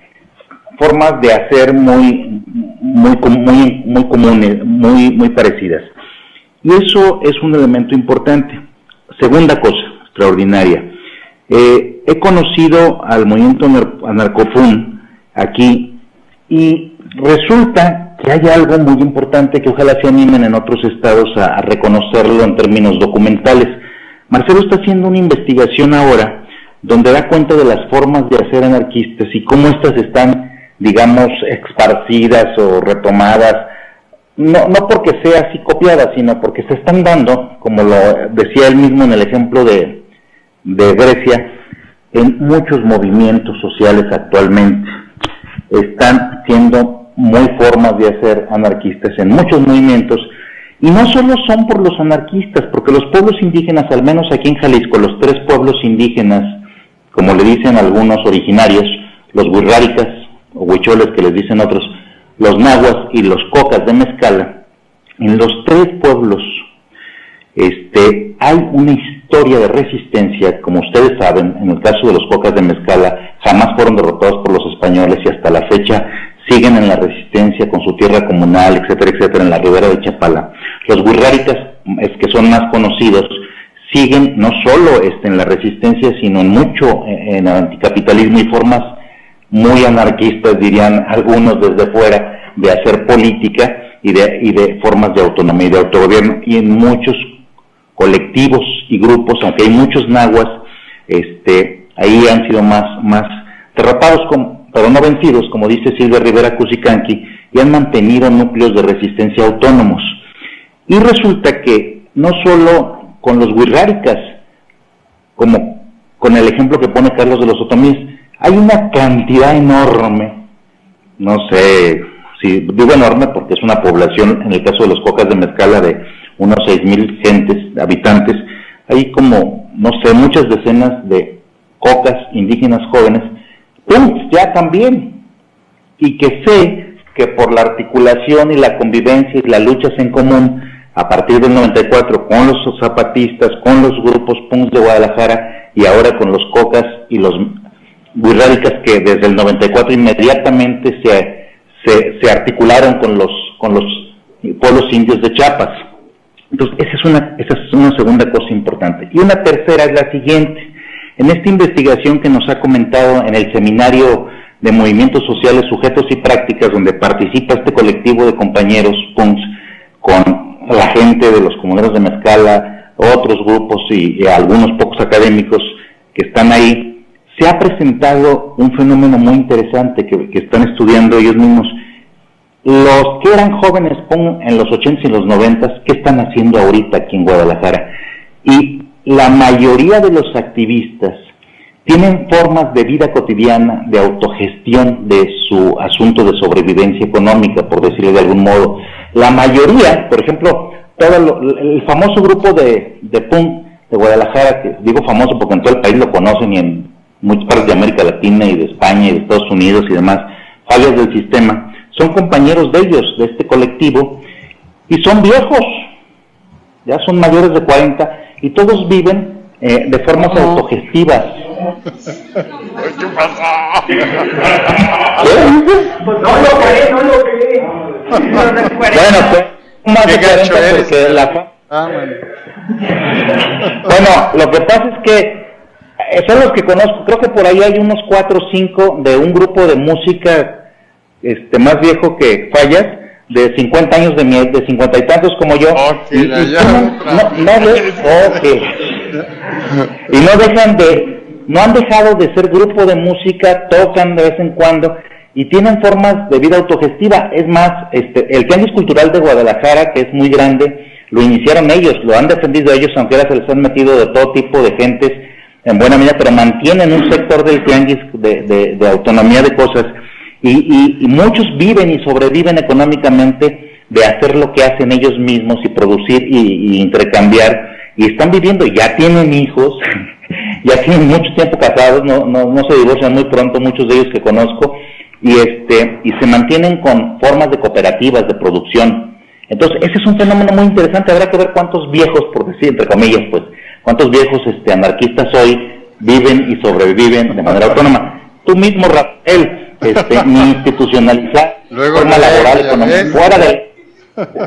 Speaker 9: Formas de hacer muy comunes, muy parecidas. Y eso es un elemento importante. Segunda cosa extraordinaria. He conocido al movimiento anarcopunk aquí y resulta que hay algo muy importante que ojalá se animen en otros estados a reconocerlo en términos documentales. Marcelo está haciendo una investigación ahora donde da cuenta de las formas de hacer anarquistas y cómo estas están, digamos, esparcidas o retomadas, no porque sea así copiada, sino porque se están dando, como lo decía él mismo en el ejemplo de Grecia, en muchos movimientos sociales actualmente. Están siendo muy formas de hacer anarquistas en muchos movimientos, y no solo son por los anarquistas, porque los pueblos indígenas, al menos aquí en Jalisco, los 3 pueblos indígenas, como le dicen algunos originarios, los huirráricas, o huicholes que les dicen otros, los nahuas y los cocas de Mezcala, en los 3 pueblos hay una historia de resistencia, como ustedes saben. En el caso de los cocas de Mezcala, jamás fueron derrotados por los españoles y hasta la fecha siguen en la resistencia con su tierra comunal, etcétera, etcétera, en la ribera de Chapala. Los huirráricas, que son más conocidos, siguen no solo en la resistencia, sino en mucho en el anticapitalismo y formas muy anarquistas, dirían algunos desde fuera, de hacer política y de formas de autonomía y de autogobierno, y en muchos colectivos y grupos, aunque hay muchos nahuas, ahí han sido más derrotados, pero no vencidos, como dice Silvia Rivera Cusicanqui, y han mantenido núcleos de resistencia autónomos. Y resulta que no solo con los huirráricas, como con el ejemplo que pone Carlos de los Otomíes, hay una cantidad enorme, no sé si digo enorme porque es una población, en el caso de los cocas de Mezcala, de unos 6,000 habitantes, hay como, no sé, muchas decenas de cocas indígenas jóvenes, punks ya también, y que sé que por la articulación y la convivencia y las luchas en común, a partir del 94, con los zapatistas, con los grupos punks de Guadalajara, y ahora con los cocas y los huirráricas, que desde el 94 inmediatamente se articularon con los pueblos indios de Chiapas. Entonces, esa es una segunda cosa importante. Y una tercera es la siguiente. En esta investigación que nos ha comentado en el seminario de movimientos sociales, sujetos y prácticas, donde participa este colectivo de compañeros punks con la gente de los comuneros de Mezcala, otros grupos y algunos pocos académicos que están ahí, se ha presentado un fenómeno muy interesante que están estudiando ellos mismos. Los que eran jóvenes en los 80s y los 90s, ¿qué están haciendo ahorita aquí en Guadalajara? Y la mayoría de los activistas tienen formas de vida cotidiana, de autogestión de su asunto de sobrevivencia económica, por decirlo de algún modo. La mayoría, por ejemplo, el famoso grupo de punk de Guadalajara, que digo famoso porque en todo el país lo conocen y en muchas partes de América Latina y de España y de Estados Unidos y demás, fallas del sistema, son compañeros de ellos, de este colectivo, y son viejos, ya son mayores de 40, y todos viven de formas autogestivas.
Speaker 1: ¿Qué pasó?
Speaker 5: Pues no lo cree.
Speaker 9: Bueno, pues, más de 40 porque Bueno, lo que pasa es que son los que conozco, creo que por ahí hay unos 4 o 5 de un grupo de música más viejo que Fallas, de 50 años de 50 y tantos como yo, y no han dejado de ser grupo de música, tocan de vez en cuando y tienen formas de vida autogestiva. Es más, el Tianguis Cultural de Guadalajara, que es muy grande, lo iniciaron ellos, lo han defendido ellos, aunque ahora se les han metido de todo tipo de gentes en buena medida, pero mantienen un sector del tianguis de autonomía de cosas, y muchos viven y sobreviven económicamente de hacer lo que hacen ellos mismos y producir y intercambiar, y están viviendo, ya tienen hijos, ya tienen mucho tiempo casados, no se divorcian muy pronto, muchos de ellos que conozco, y se mantienen con formas de cooperativas de producción. Entonces ese es un fenómeno muy interesante. Habrá que ver cuántos viejos, por decir entre comillas, pues, cuántos viejos anarquistas hoy viven y sobreviven de manera autónoma. Tú mismo, Rafael, ni institucionalizar forma laboral, económica,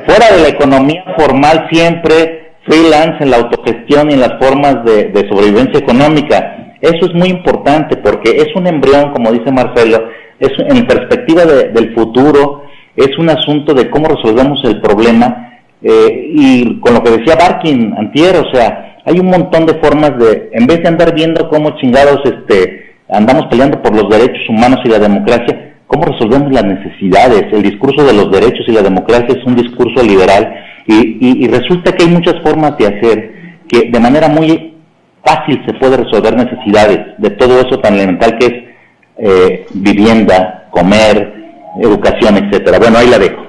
Speaker 9: fuera de la economía formal, siempre freelance en la autogestión y en las formas de sobrevivencia económica. Eso es muy importante porque es un embrión, como dice Marcelo, es en perspectiva del futuro, es un asunto de cómo resolvemos el problema, y con lo que decía Barkin antier, o sea, hay un montón de formas de, en vez de andar viendo cómo chingados andamos peleando por los derechos humanos y la democracia, cómo resolvemos las necesidades. El discurso de los derechos y la democracia es un discurso liberal, y resulta que hay muchas formas de hacer que de manera muy fácil se puede resolver necesidades de todo eso tan elemental que es vivienda, comer, educación, etcétera. Bueno, ahí la dejo.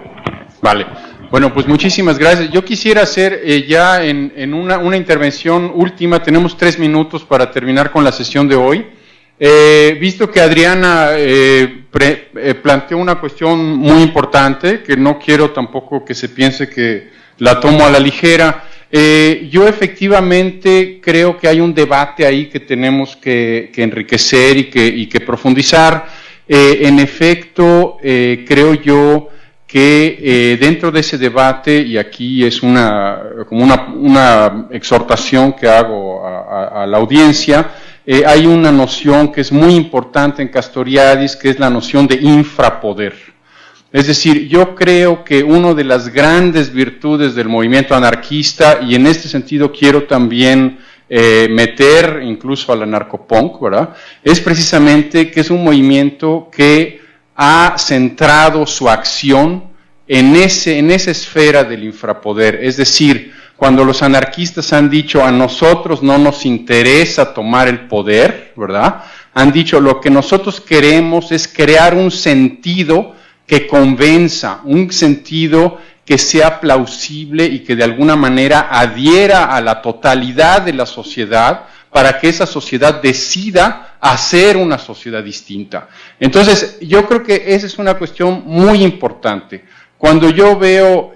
Speaker 1: Vale. Bueno, pues muchísimas gracias. Yo quisiera hacer ya en una intervención última, tenemos 3 minutos para terminar con la sesión de hoy. Visto que Adriana planteó una cuestión muy importante, que no quiero tampoco que se piense que la tomo a la ligera, yo efectivamente creo que hay un debate ahí que tenemos que enriquecer y que profundizar. En efecto, creo yo que dentro de ese debate, y aquí es como una exhortación que hago a la audiencia, hay una noción que es muy importante en Castoriadis, que es la noción de infrapoder. Es decir, yo creo que una de las grandes virtudes del movimiento anarquista, y en este sentido quiero también meter incluso al anarcopunk, ¿verdad?, es precisamente que es un movimiento que ha centrado su acción en esa esfera del infrapoder. Es decir, cuando los anarquistas han dicho a nosotros no nos interesa tomar el poder, ¿verdad?, han dicho lo que nosotros queremos es crear un sentido que convenza, un sentido que sea plausible y que de alguna manera adhiera a la totalidad de la sociedad para que esa sociedad decida hacer una sociedad distinta. Entonces, yo creo que esa es una cuestión muy importante. Cuando yo veo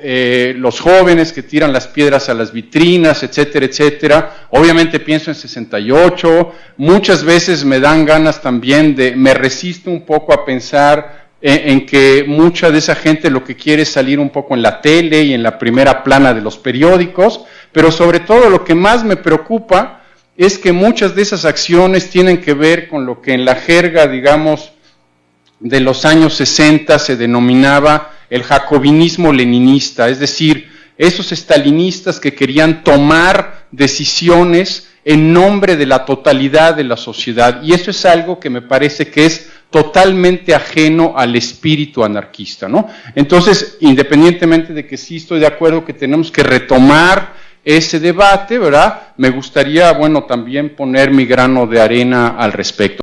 Speaker 1: los jóvenes que tiran las piedras a las vitrinas, etcétera, etcétera, obviamente pienso en 68, muchas veces me dan ganas también me resisto un poco a pensar en que mucha de esa gente lo que quiere es salir un poco en la tele y en la primera plana de los periódicos, pero sobre todo lo que más me preocupa es que muchas de esas acciones tienen que ver con lo que en la jerga, digamos, de los años 60 se denominaba el jacobinismo leninista, es decir, esos estalinistas que querían tomar decisiones en nombre de la totalidad de la sociedad, y eso es algo que me parece que es totalmente ajeno al espíritu anarquista, ¿no? Entonces, independientemente de que sí estoy de acuerdo que tenemos que retomar ese debate, ¿verdad?, me gustaría, bueno, también poner mi grano de arena al respecto.